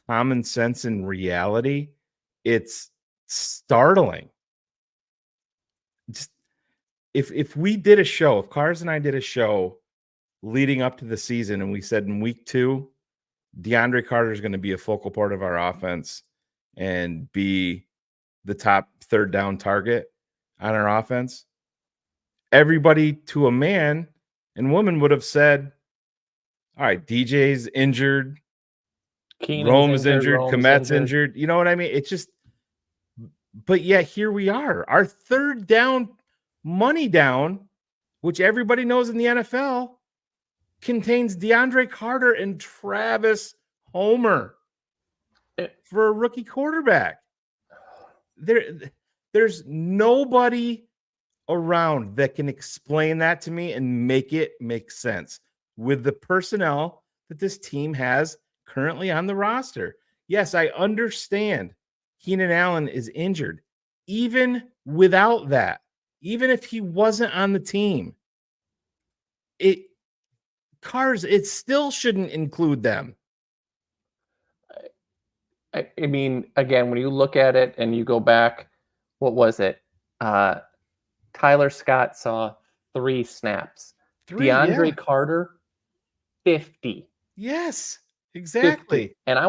common sense and reality. It's startling. Just if we did a show, if Cars and I did a show leading up to the season, and we said in week 2, DeAndre Carter is going to be a focal part of our offense and be the top third down target on our offense, everybody to a man and woman would have said, all right, DJ's injured, Rome is injured, Komet's injured. You know what I mean? It's just, but yet here we are. Our third down, money down, which everybody knows in the NFL, contains DeAndre Carter and Travis Homer for a rookie quarterback. There's nobody around that can explain that to me and make it make sense with the personnel that this team has currently on the roster. Yes, I understand Keenan Allen is injured. Even without that, even if he wasn't on the team, it still shouldn't include them. I mean, again, when you look at it and you go back, what was it? Tyler Scott saw 3 snaps. DeAndre Carter, 50. Yes, exactly. 50.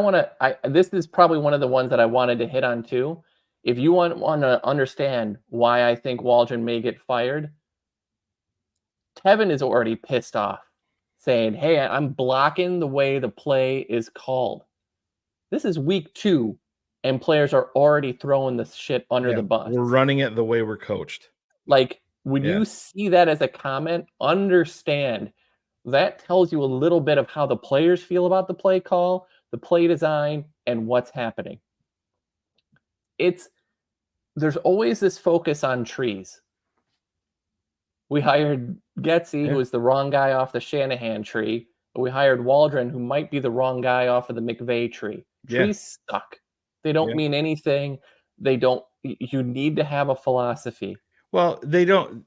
And this is probably one of the ones that I wanted to hit on too. If you want to understand why I think Waldron may get fired, Kevin is already pissed off, saying, hey, I'm blocking the way the play is called. This is week 2, and players are already throwing this shit under the bus. We're running it the way we're coached. Like, when you see that as a comment, understand that tells you a little bit of how the players feel about the play call, the play design, and what's happening. There's always this focus on trees. We hired Getsy, who was the wrong guy off the Shanahan tree. But we hired Waldron, who might be the wrong guy off of the McVay tree. Trees suck. They don't mean anything. You need to have a philosophy. Well, they don't.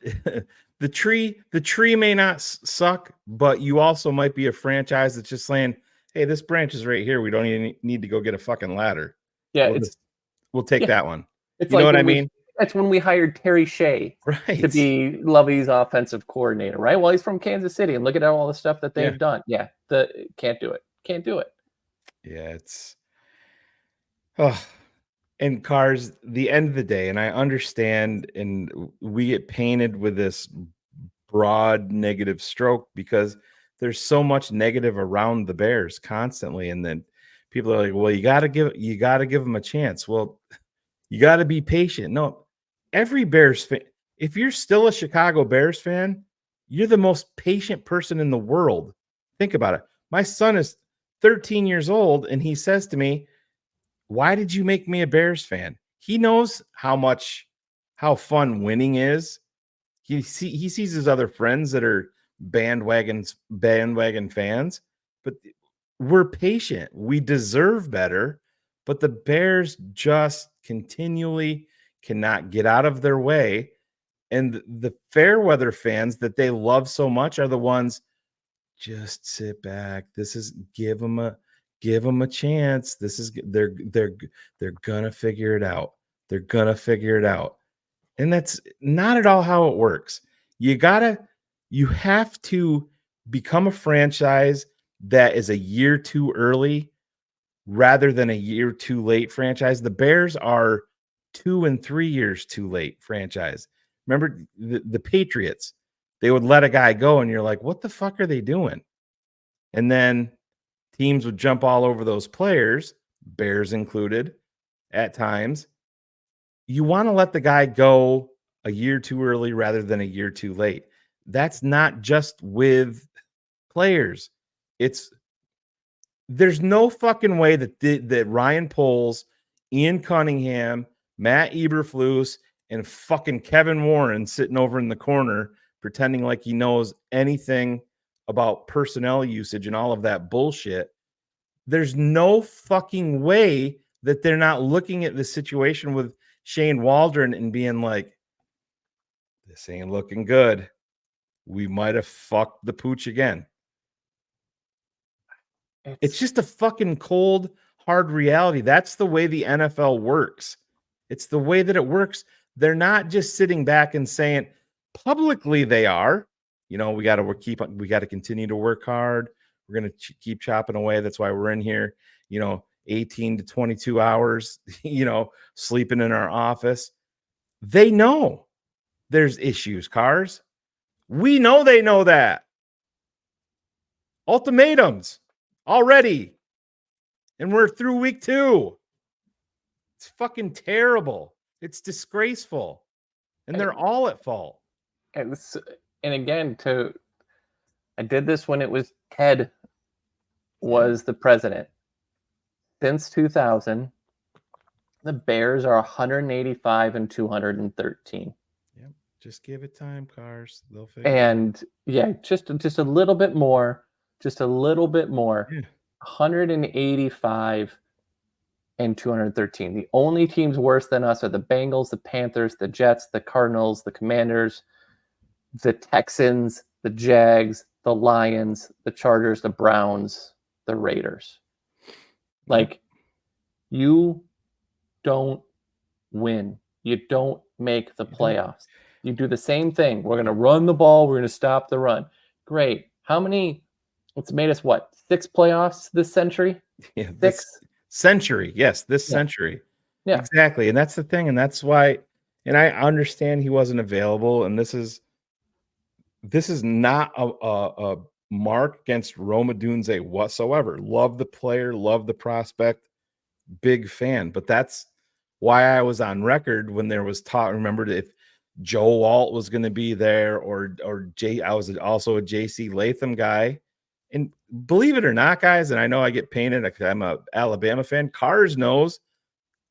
the tree may not suck, but you also might be a franchise that's just saying, hey, this branch is right here. We don't even need to go get a fucking ladder. Yeah, We'll take yeah. that one. It's You know like what I when mean? that's when we hired Terry Shea Right. to be Lovey's offensive coordinator, right? Well, he's from Kansas City, and look at all the stuff that they've done. Yeah, can't do it. Can't do it. Yeah, it's and cars, the end of the day, and I understand, and we get painted with this broad negative stroke because there's so much negative around the Bears constantly, and then people are like, well, you got to give them a chance. Well, you got to be patient. No, every Bears fan, if you're still a Chicago Bears fan, you're the most patient person in the world. Think about it. My son is 13 years old, and he says to me, why did you make me a Bears fan? He knows how fun winning is. He sees his other friends that are bandwagon fans, but we're patient. We deserve better, but the Bears just continually cannot get out of their way. And the fair weather fans that they love so much are the ones, just sit back. This is give them a chance. This is they're gonna figure it out. They're gonna figure it out. And that's not at all how it works. You have to become a franchise that is a year too early rather than a year too late franchise. The Bears are 2 and 3 years too late franchise. Remember the Patriots, they would let a guy go and you're like, what the fuck are they doing? And then teams would jump all over those players, Bears included, at times. You want to let the guy go a year too early rather than a year too late. That's not just with players. There's no fucking way that Ryan Poles, Ian Cunningham, Matt Eberflus, and fucking Kevin Warren sitting over in the corner pretending like he knows anything about personnel usage and all of that bullshit. There's no fucking way that they're not looking at the situation with Shane Waldron and being like, this ain't looking good. We might have fucked the pooch again. It's just a fucking cold, hard reality. That's the way the NFL works. It's the way that it works. They're not just sitting back and saying, publicly they are, we got to continue to work hard. We're going to keep chopping away. That's why we're in here, 18 to 22 hours, sleeping in our office. They know there's issues, cars. We know they know that. Ultimatums already. And we're through week 2. It's fucking terrible. It's disgraceful. And they're all at fault. And again, I did this when it was Ted was the president. Since 2000, the Bears are 185 and 213. Yep. Just give it time, cars. They'll figure and yeah, just a little bit more. Just a little bit more. Yeah. 185 and 213. The only teams worse than us are the Bengals, the Panthers, the Jets, the Cardinals, the Commanders, the Texans, the Jags, the Lions, the Chargers, the Browns, the Raiders. Like, you don't win. You don't make the playoffs. You do the same thing. We're going to run the ball. We're going to stop the run. Great. How many? It's made us what? 6 playoffs this century? Yeah, 6? this century. Yes, this century. Yeah. Exactly. And that's the thing. And that's why, and I understand he wasn't available. And this is not a mark against Roma Dunze whatsoever. Love the player, love the prospect, big fan. But that's why I was on record when there was talk. Remember, if Joe Walt was going to be there, or I was also a JC Latham guy. And believe it or not, guys, and I know I get painted because I'm a Alabama fan. Cars knows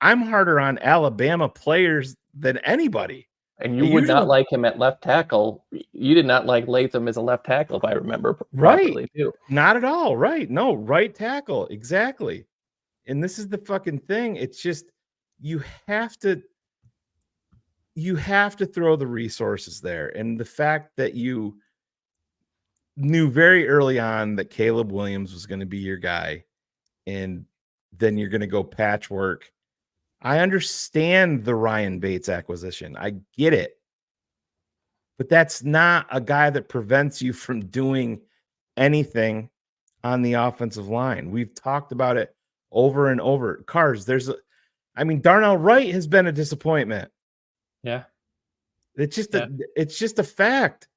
I'm harder on Alabama players than anybody. And you would not like him at left tackle. You did not like Latham as a left tackle, if I remember properly, too. Not at all. Right. No, right tackle. Exactly. And this is the fucking thing. It's just, you have to you have to throw the resources there. And the fact that you knew very early on that Caleb Williams was going to be your guy, and then you're going to go patchwork. I understand the Ryan Bates acquisition. I get it. But that's not a guy that prevents you from doing anything on the offensive line. We've talked about it over and over. Cars, Darnell Wright has been a disappointment. Yeah. It's just a fact.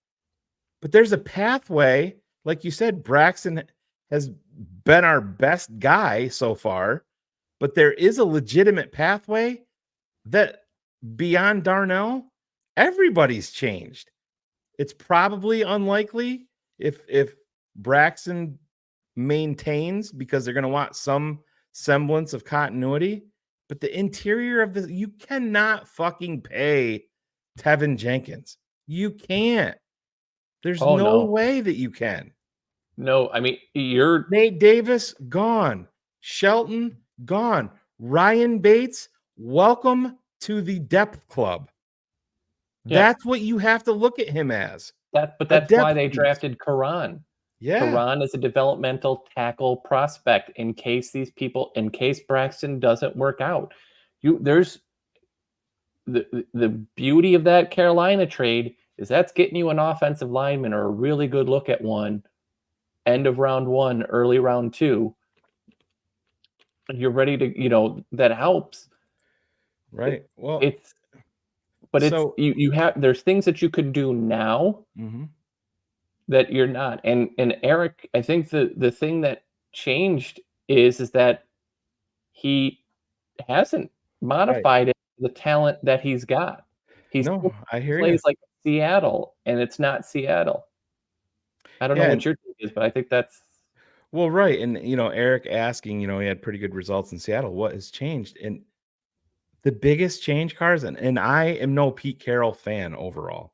But there's a pathway. Like you said, Braxton has been our best guy so far, but there is a legitimate pathway that beyond Darnell, everybody's changed. It's probably unlikely if Braxton maintains, because they're going to want some semblance of continuity. But the interior of you cannot fucking pay Tevin Jenkins. You can't. There's no way that you can. No, I mean, you're Nate Davis gone. Shelton gone. Ryan Bates, welcome to the depth club. Yeah. That's what you have to look at him as. But that's why they piece. drafted Karan. Yeah. Karan is a developmental tackle prospect in case Braxton doesn't work out. There's the beauty of that Carolina trade is that's getting you an offensive lineman or a really good look at one, end of round 1, early round 2. You're ready to, that helps. Right. There's things that you could do now that you're not. And Eric, I think the thing that changed is that he hasn't modified it, the talent that he's got. I hear you. Plays like Seattle, and it's not Seattle. I don't know what your take is, but I think that's right. And Eric asking, he had pretty good results in Seattle. What has changed? And the biggest change, Cars, and I am no Pete Carroll fan overall.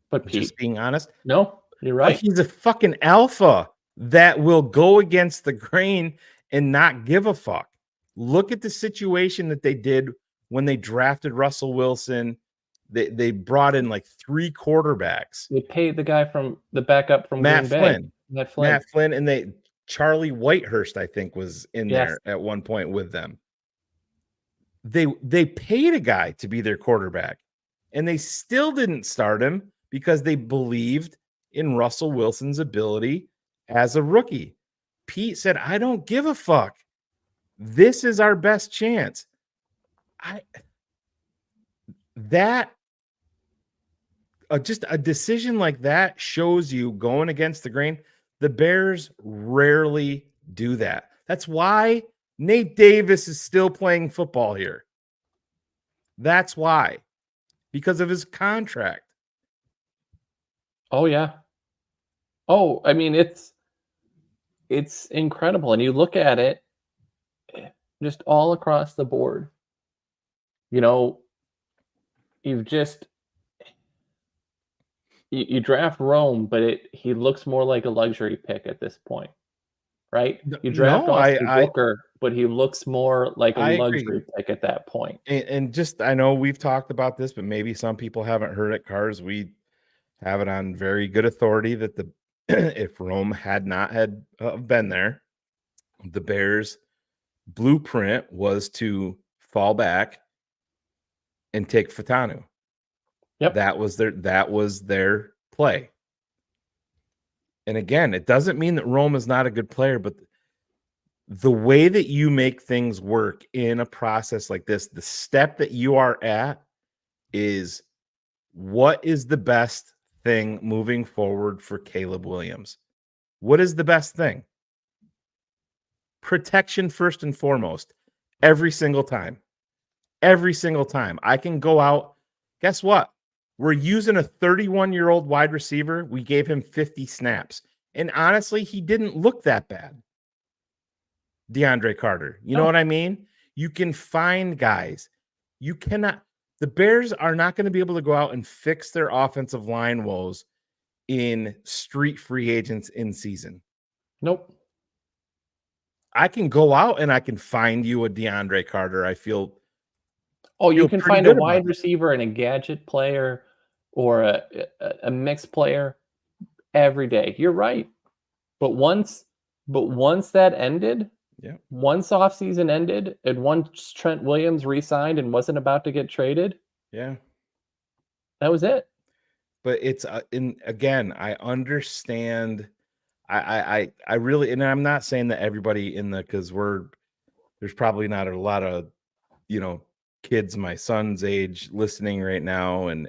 But just being honest, no, you're right. He's a fucking alpha that will go against the grain and not give a fuck. Look at the situation that they did when they drafted Russell Wilson. They brought in like 3 quarterbacks. They paid the guy from the backup from Matt Flynn. Matt Flynn, and Charlie Whitehurst, I think, was in there at one point with them. They paid a guy to be their quarterback, and they still didn't start him because they believed in Russell Wilson's ability as a rookie. Pete said, I don't give a fuck. This is our best chance. Just a decision like that shows you going against the grain. The Bears rarely do that. That's why Nate Davis is still playing football here. That's why. Because of his contract. Oh, yeah. Oh, I mean, it's incredible. And you look at it just all across the board. You've just you draft Rome, but he looks more like a luxury pick at this point, right? You draft Austin Booker, but he looks more like a luxury pick at that point. And just, I know we've talked about this, but maybe some people haven't heard it, Cars. We have it on very good authority that if Rome had not been there, the Bears' blueprint was to fall back and take Fatanu. Yep. That was their play. And again, it doesn't mean that Rome is not a good player, but the way that you make things work in a process like this, the step that you are at is what is the best thing moving forward for Caleb Williams? What is the best thing? Protection first and foremost, every single time. Every single time. I can go out. Guess what? We're using a 31-year-old wide receiver. We gave him 50 snaps. And honestly, he didn't look that bad. DeAndre Carter. You know what I mean? You can find guys. You cannot. The Bears are not going to be able to go out and fix their offensive line woes in street free agents in season. Nope. I can go out and I can find you a DeAndre Carter. I feel Oh, you feel can pretty find a good about wide it. receiver and a gadget player or a mixed player every day. You're right. But once that ended, Yeah. once offseason ended, and once Trent Williams re-signed and wasn't about to get traded, Yeah. that was it. But it's again, I understand. I really, and I'm not saying that everybody because there's probably not a lot of, kids my son's age listening right now and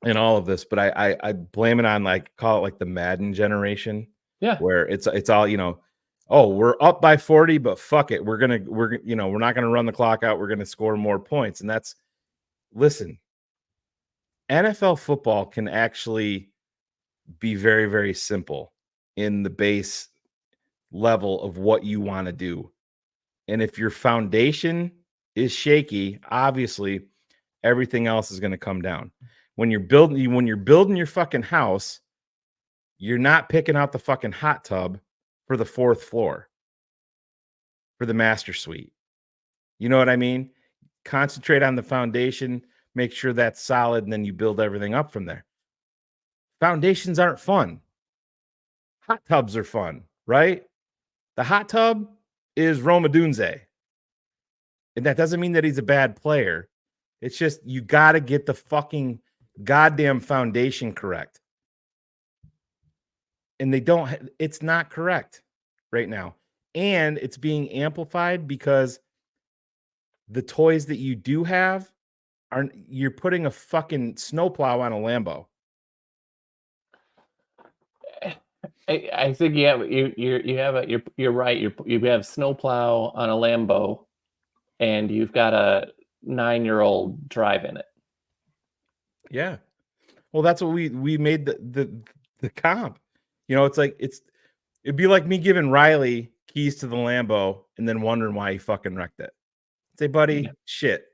and all of this, but I blame it on, like, call it like the Madden generation, Yeah. where it's all, oh, we're up by 40, but fuck it. We're not gonna run the clock out. We're gonna score more points. And listen, NFL football can actually be very, very simple in the base level of what you want to do. And if your foundation is shaky, obviously everything else is going to come down. When you're building your fucking house, you're not picking out the fucking hot tub for the fourth floor for the master suite. You know what I mean? Concentrate on the foundation, make sure that's solid, and then you build everything up from there. Foundations aren't fun. Hot tubs are fun, right? The hot tub is Roma Dunze. And that doesn't mean that he's a bad player. It's just you got to get the fucking goddamn foundation correct. And it's not correct right now. And it's being amplified because the toys that you do have you're putting a fucking snowplow on a Lambo. I think you're right. You have snowplow on a Lambo, and you've got a 9-year-old driving it. Yeah. Well, that's what we made the comp. It's like it'd be like me giving Riley keys to the Lambo and then wondering why he fucking wrecked it. Say, buddy, shit.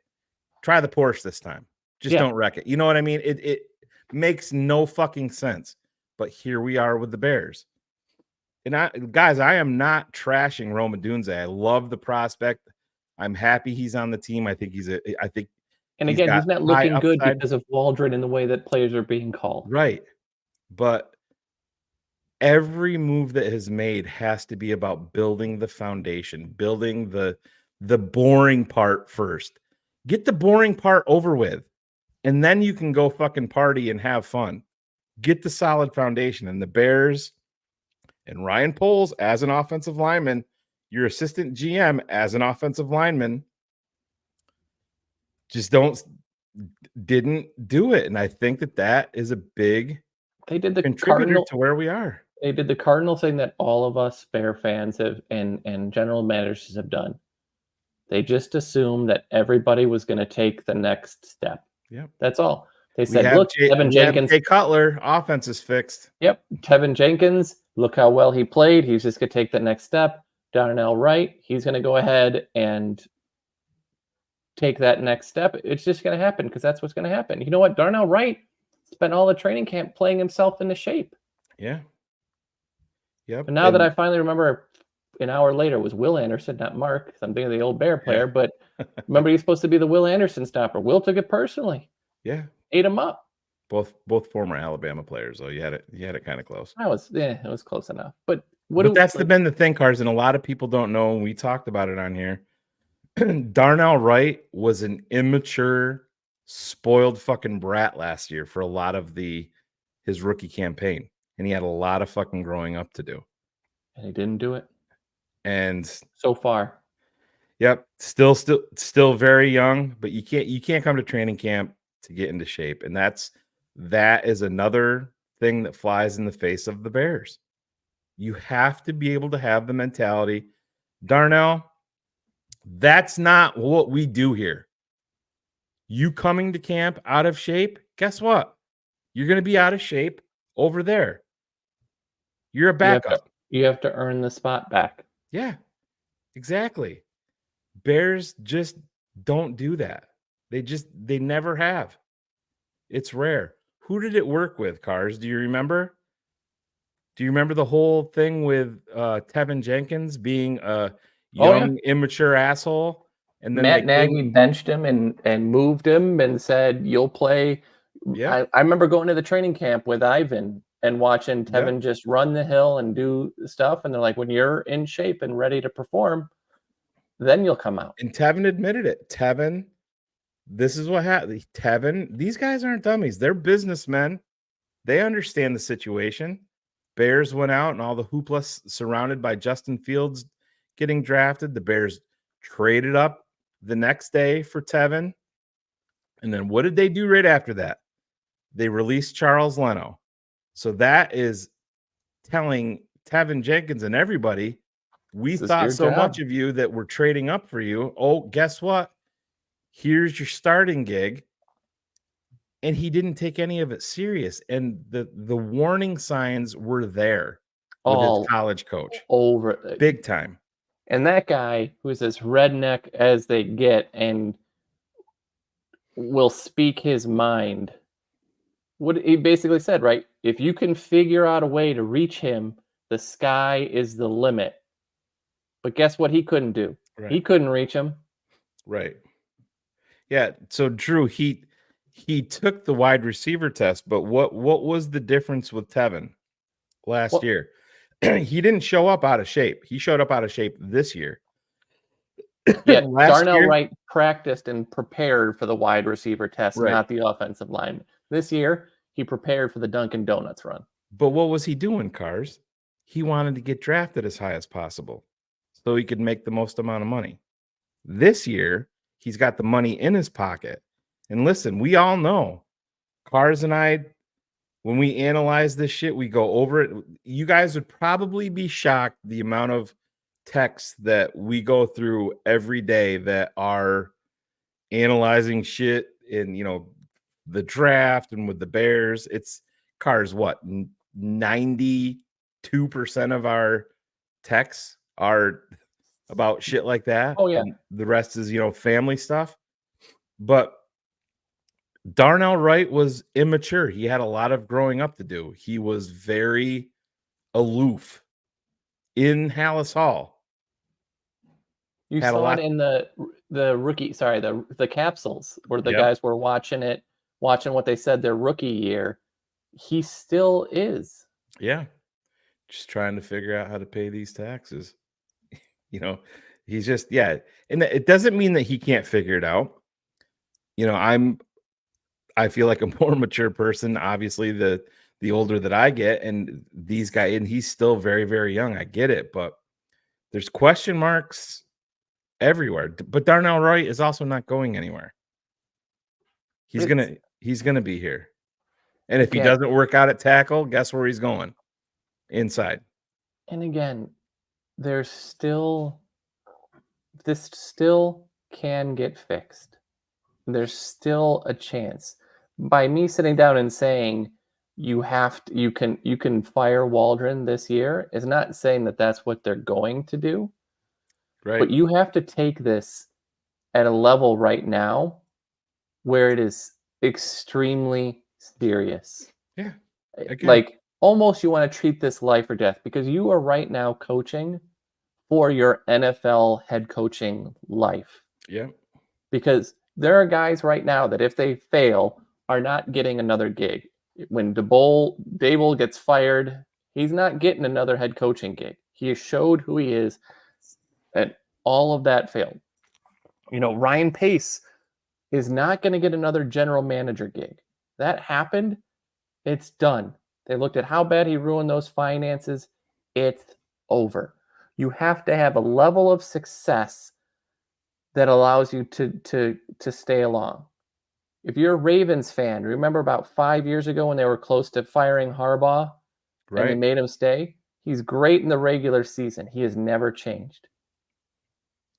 Try the Porsche this time. Just don't wreck it. You know what I mean? It makes no fucking sense. But here we are with the Bears. And I am not trashing Roma Dunze. I love the prospect. I'm happy he's on the team. I think And again, he's not high looking good upside. because of Waldron and the way that players are being called. Right. But every move that has made has to be about building the foundation, building the boring part first. Get the boring part over with, and then you can go fucking party and have fun. Get the solid foundation. And the Bears and Ryan Poles as an offensive lineman, your assistant GM as an offensive lineman, just didn't do it. And I think that is a big They did the contributor to where we are. They did the Cardinal thing that all of us Bear fans have and general managers have done. They just assumed that everybody was going to take the next step. Yep. That's all. They said, look, Tevin Jenkins. Jay Cutler, offense is fixed. Yep. Tevin Jenkins, look how well he played. He's just going to take the next step. Darnell Wright, he's going to go ahead and take that next step. It's just going to happen because that's what's going to happen. You know what? Darnell Wright spent all the training camp playing himself into shape. Yeah. Yep. And now that I finally remember an hour later, it was Will Anderson, not Mark, because I'm thinking of the old Bear player. Yeah. But remember, he's supposed to be the Will Anderson stopper. Will took it personally. Yeah. Ate him up. Both former Alabama players, though. You had it kind of close. It was close enough. But that's been the thing, Cars, and a lot of people don't know. We talked about it on here. Darnell Wright was an immature, spoiled fucking brat last year for a lot of his rookie campaign. And he had a lot of fucking growing up to do. And he didn't do it. And so far. Yep. Still very young, but you can't come to training camp to get into shape. And that is another thing that flies in the face of the Bears. You have to be able to have the mentality. Darnell, that's not what we do here. You coming to camp out of shape, guess what? You're going to be out of shape over there. You're a backup. You have to earn the spot back. Yeah, exactly. Bears just don't do that. They never have. It's rare. Who did it work with, Cars? Do you remember? Do you remember the whole thing with Tevin Jenkins being a young, immature asshole And then Matt they Nagy benched him and moved him and said, "You'll play." Yeah. I remember going to the training camp with Ivan and watching Tevin just run the hill and do stuff. And they're like, when you're in shape and ready to perform, then you'll come out. And Tevin admitted it. Tevin, this is what happened. Tevin, these guys aren't dummies. They're businessmen. They understand the situation. Bears went out and all the hoopla surrounded by Justin Fields getting drafted. The Bears traded up the next day for Tevin. And then what did they do right after that? They released Charles Leno. So that is telling Tevin Jenkins and everybody, we thought so much of you that we're trading up for you. Oh, guess what? Here's your starting gig. And he didn't take any of it serious. And the warning signs were there with his college coach. Over Big time. And that guy who's as redneck as they get and will speak his mind. What he basically said, right? If you can figure out a way to reach him, the sky is the limit. But guess what he couldn't do? Right. He couldn't reach him. Right. Yeah. So Drew, he took the wide receiver test, but what was the difference with Tevin last year? He didn't show up out of shape. He showed up out of shape this year. Yeah, Darnell Wright practiced and prepared for the wide receiver test, not the offensive line. This year, he prepared for the Dunkin' Donuts run. But what was he doing, Cars? He wanted to get drafted as high as possible so he could make the most amount of money. This year, he's got the money in his pocket. And listen, we all know, Cars and I, when we analyze this shit, we go over it. You guys would probably be shocked the amount of texts that we go through every day that are analyzing shit in, the draft and with the Bears. It's Cars, what, 92% of our texts are about shit like that. Oh, yeah. And the rest is, family stuff. But Darnell Wright was immature. He had a lot of growing up to do. He was very aloof in Hallis Hall. You saw it in the rookie, the capsules where the guys were watching what they said their rookie year. He still is. Yeah. Just trying to figure out how to pay these taxes. He's just, And it doesn't mean that he can't figure it out. I feel like a more mature person, obviously, the older that I get, and these guys, and he's still very, very young. I get it, but there's question marks everywhere. But Darnell Wright is also not going anywhere. He's gonna be here. And if he doesn't work out at tackle, guess where he's going? Inside. And again, this still can get fixed. There's still a chance. By me sitting down and saying you can fire Waldron this year is not saying that that's what they're going to do. Right. But you have to take this at a level right now where it is extremely serious. Yeah. Like almost you want to treat this life or death because you are right now coaching for your NFL head coaching life. Yeah. Because there are guys right now that if they fail are not getting another gig. When Dable gets fired, he's not getting another head coaching gig. He has showed who he is, and all of that failed. Ryan Pace is not going to get another general manager gig. That happened. It's done. They looked at how bad he ruined those finances. It's over. You have to have a level of success that allows you to stay along. If you're a Ravens fan, remember about 5 years ago when they were close to firing Harbaugh and they made him stay? He's great in the regular season. He has never changed.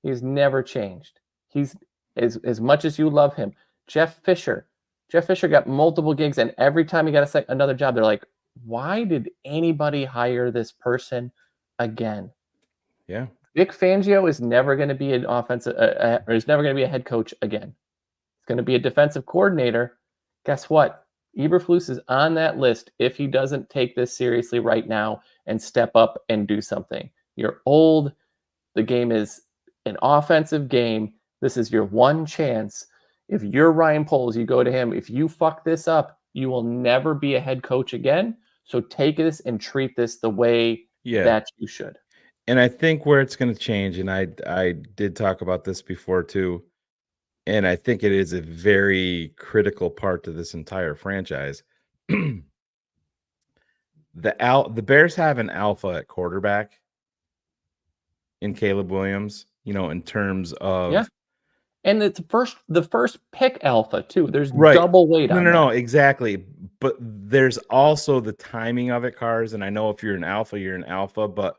He's never changed. He's as much as you love him. Jeff Fisher got multiple gigs, and every time he got another job, they're like, why did anybody hire this person again? Yeah. Vic Fangio is never going to be an offensive, or is never going to be a head coach again. It's going to be a defensive coordinator. Guess what? Eberflus is on that list if he doesn't take this seriously right now and step up and do something. You're old. The game is an offensive game. This is your one chance. If you're Ryan Poles, you go to him. If you fuck this up, you will never be a head coach again. So take this and treat this the way that you should. And I think where it's going to change, and I did talk about this before too, and I think it is a very critical part to this entire franchise. The Bears have an alpha at quarterback in Caleb Williams, in terms of Yeah. And it's the first pick alpha too. There's right. double weight on that. No, exactly. But there's also the timing of it, Cars. And I know if you're an alpha, but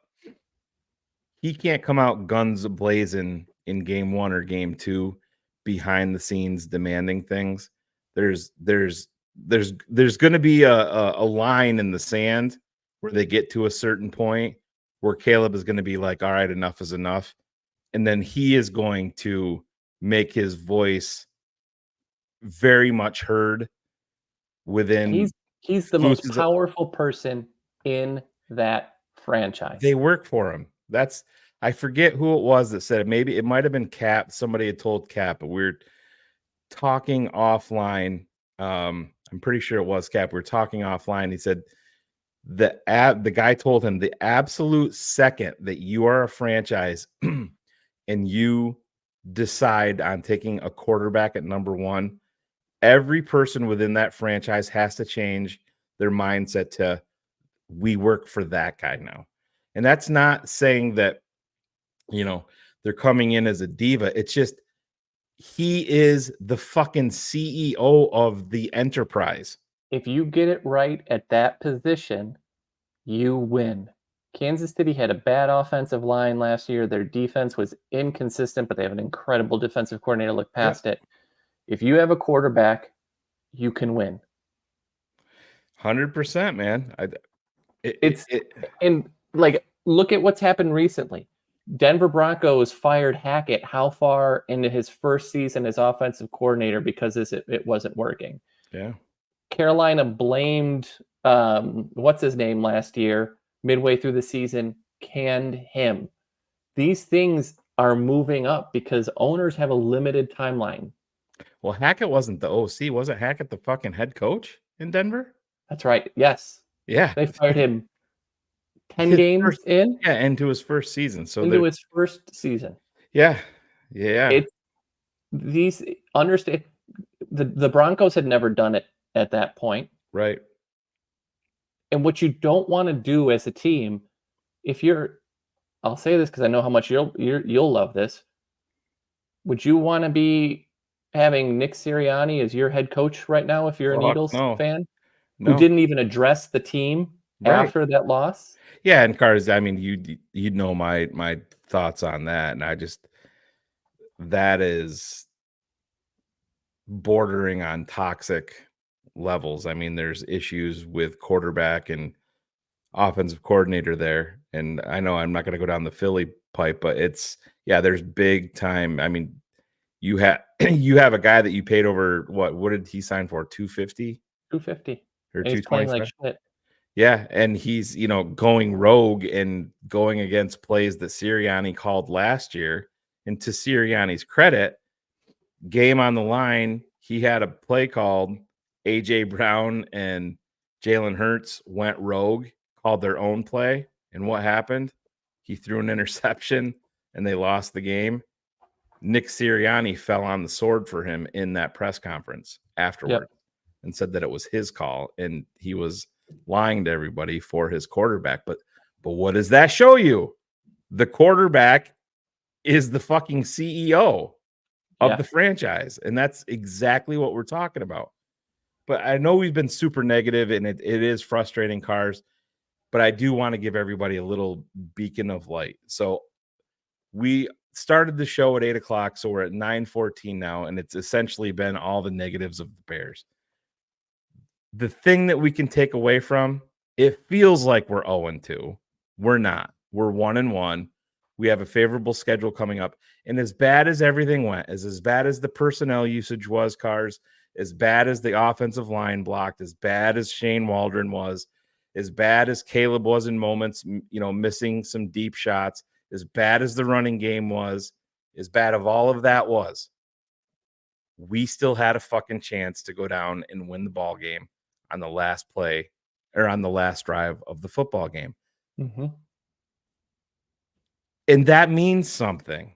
he can't come out guns blazing in game 1 or game 2 behind the scenes demanding things. There's going to be a line in the sand where they get to a certain point where Caleb is going to be like, all right, enough is enough. And then he is going to make his voice very much heard within. He's the most powerful person in that franchise. They work for him. I forget who it was that said it. Maybe it might have been Cap. Somebody had told Cap, but we're talking offline. I'm pretty sure it was Cap. We're talking offline. He said the guy told him the absolute second that you are a franchise and you decide on taking a quarterback at number 1, every person within that franchise has to change their mindset to we work for that guy now. And that's not saying that, they're coming in as a diva. It's just he is the fucking CEO of the enterprise. If you get it right at that position, you win. Kansas City had a bad offensive line last year. Their defense was inconsistent, but they have an incredible defensive coordinator. Look past it. If you have a quarterback, you can win. 100%, man. Look at what's happened recently. Denver Broncos fired Hackett how far into his first season as offensive coordinator because it wasn't working. Yeah. Carolina blamed what's his name last year, midway through the season, canned him. These things are moving up because owners have a limited timeline. Well, Hackett wasn't the OC. Wasn't Hackett the fucking head coach in Denver? That's right. Yes. Yeah. They fired him 10 games in? Yeah, into his first season. Into his first season. Yeah. Yeah. Understand the Broncos had never done it at that point. Right. And what you don't want to do as a team, I'll say this because I know how much you'll love this. Would you want to be having Nick Sirianni as your head coach right now if you're an Eagles fan? No. Who didn't even address the team after that loss? Yeah, and Cars, I mean, you know my thoughts on that, and that is bordering on toxic levels. I mean, there's issues with quarterback and offensive coordinator there, and I know I'm not going to go down the Philly pipe, but there's big time. I mean, you have a guy that you paid over what did he sign for? 250 or 225 like shit. Yeah, and he's going rogue and going against plays that Sirianni called last year. And to Sirianni's credit, game on the line, he had a play called. AJ Brown and Jalen Hurts went rogue, called their own play, and what happened? He threw an interception, and they lost the game. Nick Sirianni fell on the sword for him in that press conference afterward and said that it was his call, and he was lying to everybody for his quarterback. But what does that show you? The quarterback is the fucking CEO of the franchise, and that's exactly what we're talking about. But I know we've been super negative, and it is frustrating, Cars, but I do want to give everybody a little beacon of light. So we started the show at 8:00, so we're at 9:14 now, and it's essentially been all the negatives of the Bears. The thing that we can take away from, it feels like we're 0-2. We're not. We're 1-1. We have a favorable schedule coming up. And as bad as everything went, as bad as the personnel usage was, Cars, as bad as the offensive line blocked, as bad as Shane Waldron was, as bad as Caleb was in moments, missing some deep shots, as bad as the running game was, as bad of all of that was, we still had a fucking chance to go down and win the ball game on the last play or on the last drive of the football game. Mm-hmm. And that means something.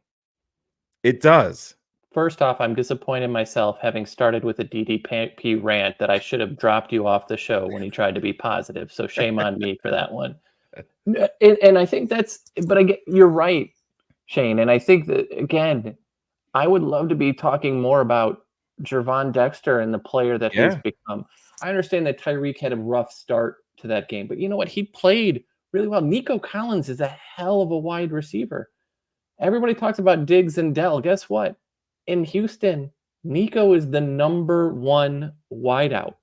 It does. First off, I'm disappointed myself having started with a DDP rant that I should have dropped you off the show when he tried to be positive. So shame on me for that one. And I think but you're right, Shane. And I think that, again, I would love to be talking more about Jervon Dexter and the player that he's become. I understand that Tyreek had a rough start to that game, but you know what? He played really well. Nico Collins is a hell of a wide receiver. Everybody talks about Diggs and Dell. Guess what? In Houston, Nico is the number one wideout.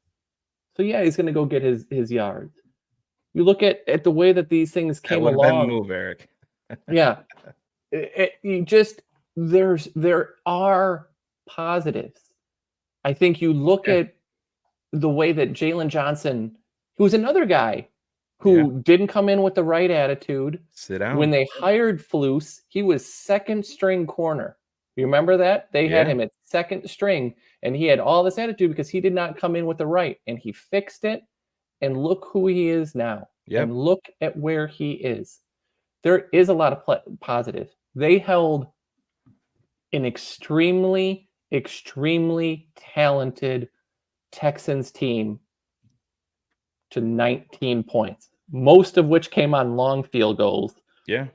So yeah, he's going to go get his yards. You look at the way that these things came That would have been along. the move, Eric. Yeah, there are positives. I think you look at the way that Jalen Johnson, who was another guy who didn't come in with the right attitude. Sit down. When they hired Flus, he was second string corner. You remember that? They had him at second string, and he had all this attitude because he did not come in with the right, and he fixed it. And look who he is now. Yep. And look at where he is. There is a lot of positive. They held an extremely, extremely talented Texans team to 19 points, most of which came on long field goals. Yeah.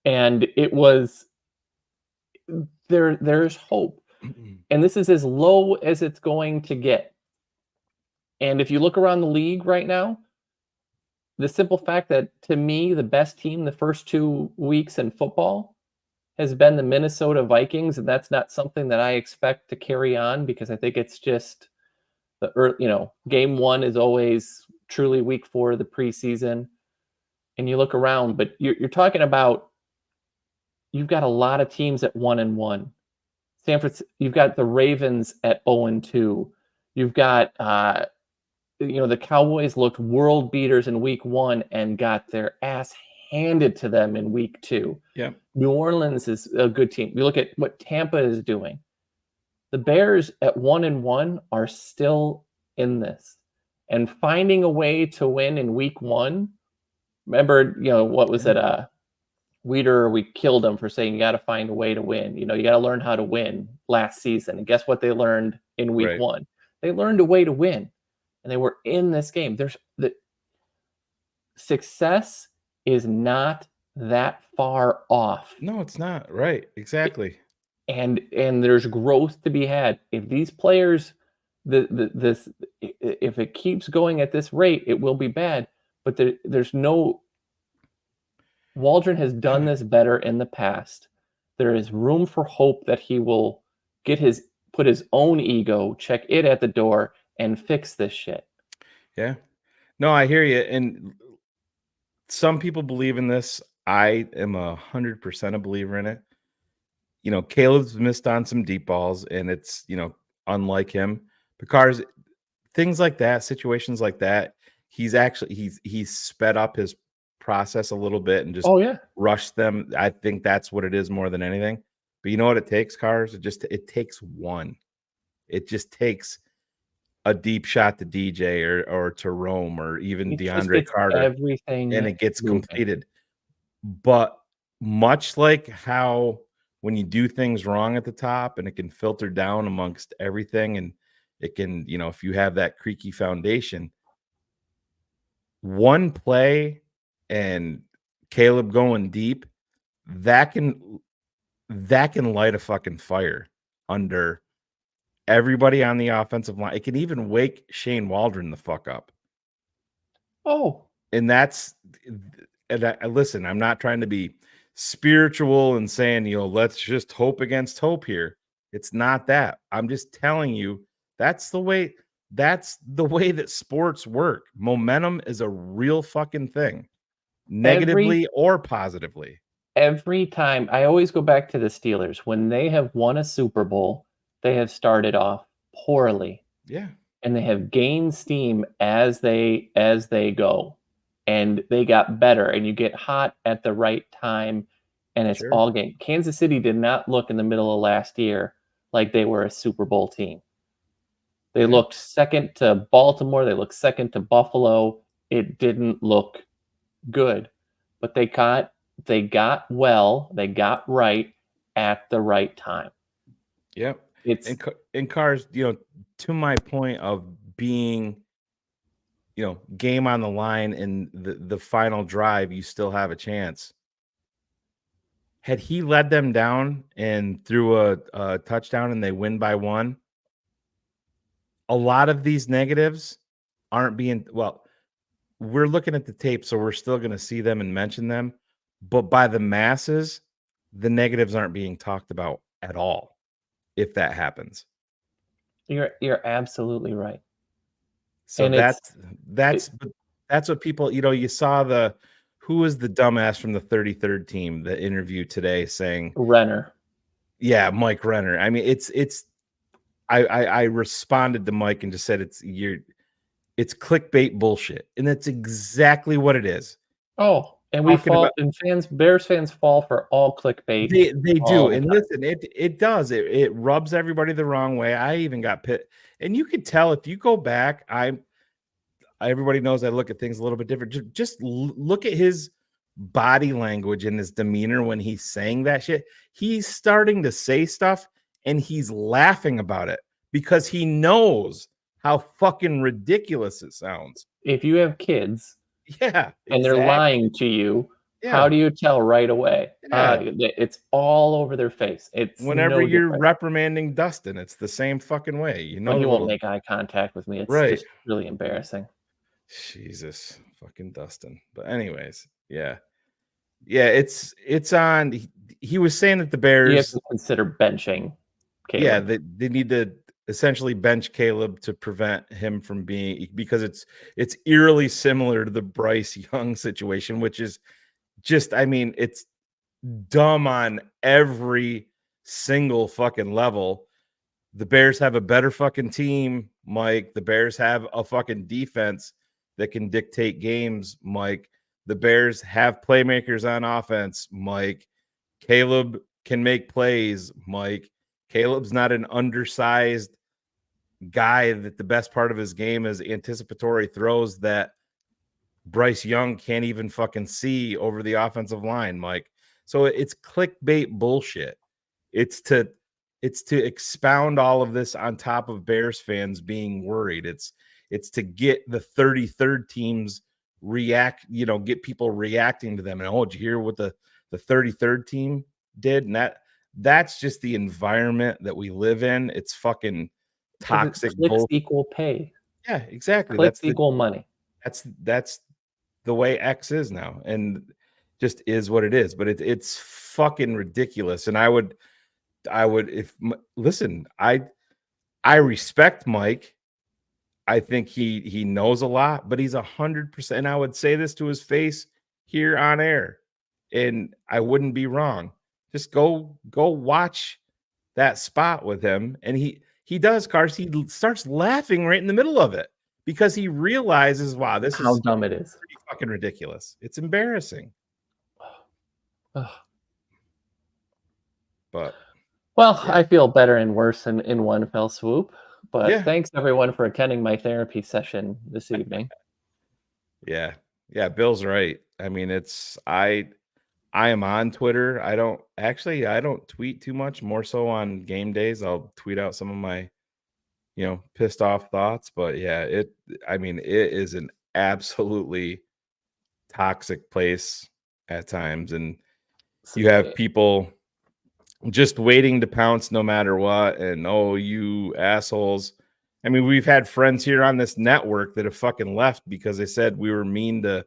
And it was there's hope. And this is as low as it's going to get. And if you look around the league right now, the simple fact that, to me, the best team the first 2 weeks in football has been the Minnesota Vikings, and that's not something that I expect to carry on because I think it's just game one is always truly week 4 of the preseason. And you look around, but you're talking about, you've got a lot of teams at 1-1. San Francisco, you've got the Ravens at 0-2. You've got the Cowboys looked world beaters in week 1 and got their ass handed to them in week 2. Yeah. New Orleans is a good team. You look at what Tampa is doing. The Bears at 1-1 are still in this. And finding a way to win in week 1. Remember, what was it? We killed them for saying you got to find a way to win. You got to learn how to win last season. And guess what they learned in week 1? They learned a way to win. And they were in this game. The success is not that far off. No, it's not. Right. Exactly. And there's growth to be had. If these players, if it keeps going at this rate, it will be bad. But there's no. Waldron has done this better in the past. There is room for hope that he will put his own ego, check it at the door, and fix this shit. Yeah. No, I hear you. And some people believe in this. I am 100% a believer in it. Caleb's missed on some deep balls, and it's, unlike him. Picard's things like that, situations like that, he's sped up his process a little bit and just rushed them. I think that's what it is more than anything. But you know what it takes, Cars? It takes one. It just takes a deep shot to DJ or to Rome or even DeAndre Carter, everything, and it gets completed. But much like how when you do things wrong at the top and it can filter down amongst everything, and it can, if you have that creaky foundation, one play and Caleb going deep, that can light a fucking fire under everybody on the offensive line. It can even wake Shane Waldron the fuck up. Oh. And listen, I'm not trying to be spiritual and saying, let's just hope against hope here. It's not that. I'm just telling you, that's the way that sports work. Momentum is a real fucking thing, negatively or positively. Every time, I always go back to the Steelers. When they have won a Super Bowl, they have started off poorly. Yeah. And they have gained steam as they go. And they got better, and you get hot at the right time. and it's Sure. all game. Kansas City did not look in the middle of last year like they were a Super Bowl team. They Yeah. looked second to Baltimore. They looked second to Buffalo. It didn't look good, but they got right at the right time. Yep. It's And Cars, to my point of being, game on the line in the final drive, you still have a chance. Had he led them down and threw a touchdown and they win by 1, a lot of these negatives aren't being, well, we're looking at the tape, so we're still going to see them and mention them. But by the masses, the negatives aren't being talked about at all if that happens. you're absolutely right. So And that's what people, you saw who was the dumbass from the 33rd team that interviewed today saying, Renner. yeah, Mike Renner. I mean, I responded to Mike and just said it's clickbait bullshit. And that's exactly what it is. Oh, and Bears fans fall for all clickbait. They all do. the And time. listen, it does. It rubs everybody the wrong way. I even got pit. And you could tell if you go back, everybody knows I look at things a little bit different. Just look at his body language and his demeanor when he's saying that shit. He's starting to say stuff and he's laughing about it because he knows how fucking ridiculous it sounds. If you have kids, Yeah, and they're lying to you, how do you tell right away? Yeah. It's all over their face. It's Whenever no you're different. reprimanding Dustin, it's the same fucking way. But he won't make eye contact with me. It's Right. just really embarrassing. Jesus, fucking Dustin. But anyways, yeah, it's on. He was saying that the Bears, You have to consider benching Caleb. Yeah, they need to essentially bench Caleb to prevent him from because it's eerily similar to the Bryce Young situation, which is just, I mean, it's dumb on every single fucking level. The Bears have a better fucking team, Mike. The Bears have a fucking defense that can dictate games, Mike. The Bears have playmakers on offense, Mike. Caleb can make plays, Mike. Caleb's not an undersized guy that the best part of his game is anticipatory throws that Bryce Young can't even fucking see over the offensive line, Mike. So it's clickbait bullshit. It's to expound all of this on top of Bears fans being worried. It's to get the 33rd teams get people reacting to them. And did you hear what the 33rd team did? And that's just the environment that we live in. It's fucking toxic. Clicks equal pay. Yeah, exactly. Clicks equal money. That's the way X is now, and just is what it is. But it's fucking ridiculous. And I would listen. I respect Mike. I think he knows a lot, but he's 100%. I would say this to his face here on air, and I wouldn't be wrong. Just go watch that spot with him, and he does, Cars. He starts laughing right in the middle of it because he realizes, wow, this how is dumb it is. pretty fucking ridiculous. It's embarrassing. But well, yeah. I feel better and worse in one fell swoop. But yeah. Thanks everyone for attending my therapy session this evening. Yeah, Bill's right. I mean, I am on Twitter. I don't tweet too much, more so on game days. I'll tweet out some of my, pissed off thoughts. But yeah, it is an absolutely toxic place at times. And you have people just waiting to pounce no matter what. And, oh, you assholes. I mean, we've had friends here on this network that have fucking left because they said we were mean to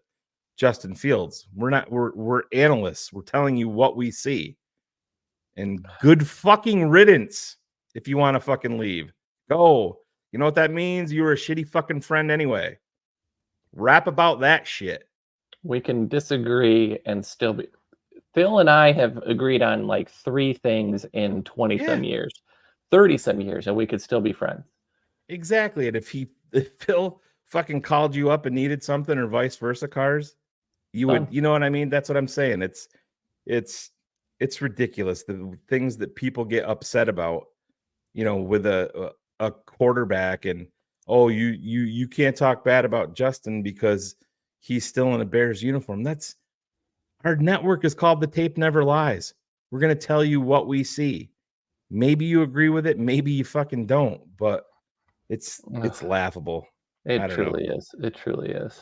Justin Fields. We're not, we're analysts. We're telling you what we see. And good fucking riddance if you want to fucking leave. Go. You know what that means? You were a shitty fucking friend anyway. Rap about that shit. We can disagree and still be. Phil and I have agreed on like 3 things in 20-some years, 30-some years, and we could still be friends. Exactly. And if Phil fucking called you up and needed something or vice versa, Cars, you would, you know what I mean? That's what I'm saying. It's it's ridiculous the things that people get upset about, with a quarterback, and you can't talk bad about Justin because he's still in a Bears uniform. That's our network is called The Tape Never Lies. We're going to tell you what we see. Maybe you agree with it, maybe you fucking don't, but it's laughable. It I don't know. truly is. It truly is.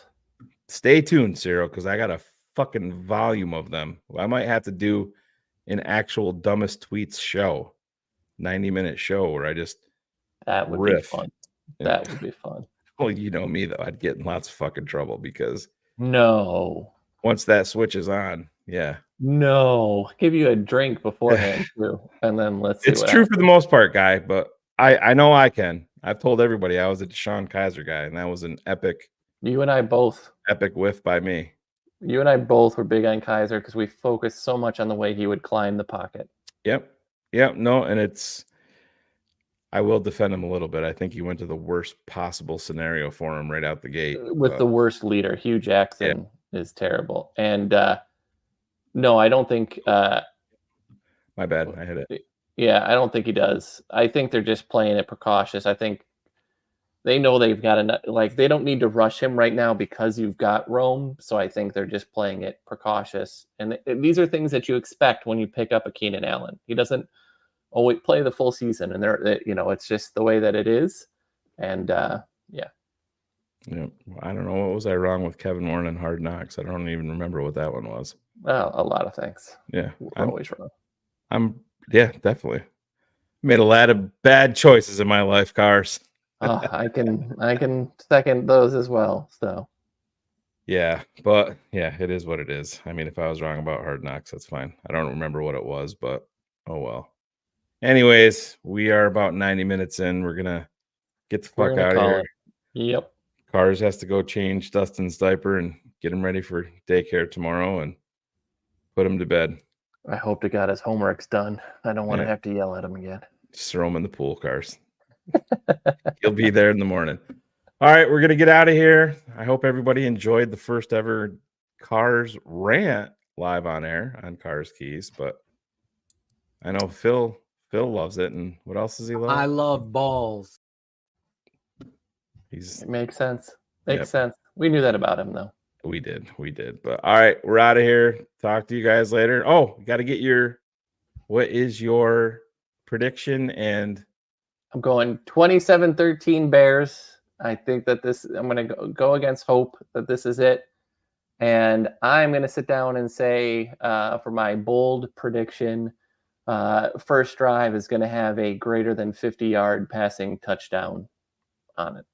Stay tuned, Cyril, because I got a fucking volume of them. I might have to do an actual dumbest tweets show, 90-minute show where I just That would riff. be fun. That would be fun. Well, you know me though, I'd get in lots of fucking trouble because No. once that switch is on, yeah. No. Give you a drink beforehand too, and then let's see. It's what true happens. for the most part, guy, but I know I can. I've told everybody I was a Deshaun Kaiser guy, and that was an epic You and I both. whiff by me. You and I both were big on Kaiser because we focused so much on the way he would climb the pocket. Yep. No, and I will defend him a little bit. I think he went to the worst possible scenario for him right out the gate. With the worst leader. Hugh Jackson is terrible. And no, I don't think my bad. I hit it. Yeah, I don't think he does. I think they're just playing it precautious. I think they know they've got enough, like they don't need to rush him right now because you've got Rome. So I think they're just playing it precautious. And these are things that you expect when you pick up a Keenan Allen. He doesn't always play the full season, and it's just the way that it is. And yeah. I don't know. What was I wrong with Kevin Warren and Hard Knocks? I don't even remember what that one was. Well, a lot of things. Yeah. We're always wrong. Yeah, definitely. Made a lot of bad choices in my life, Cars. I can second those as well. So yeah, but yeah, it is what it is. I mean, if I was wrong about Hard Knocks, that's fine. I don't remember what it was, but oh well. Anyways, we are about 90 minutes in. We're gonna get the fuck out of here. Yep. Cars has to go change Dustin's diaper and get him ready for daycare tomorrow and put him to bed. I hope to God his homework's done. I don't want to have to yell at him again. Just throw him in the pool, Cars. He'll be there in the morning. All right, we're gonna get out of here. I hope everybody enjoyed the first ever Cars rant live on air on Cars Keys. But I know Phil loves it. And what else does he love? I love balls. It makes sense. Makes sense. We knew that about him, though. We did. But all right, we're out of here. Talk to you guys later. Oh, you got to get what is your prediction? And I'm going 27-13 Bears. I think that I'm going to go against hope that this is it. And I'm going to sit down and say for my bold prediction, first drive is going to have a greater than 50-yard passing touchdown on it.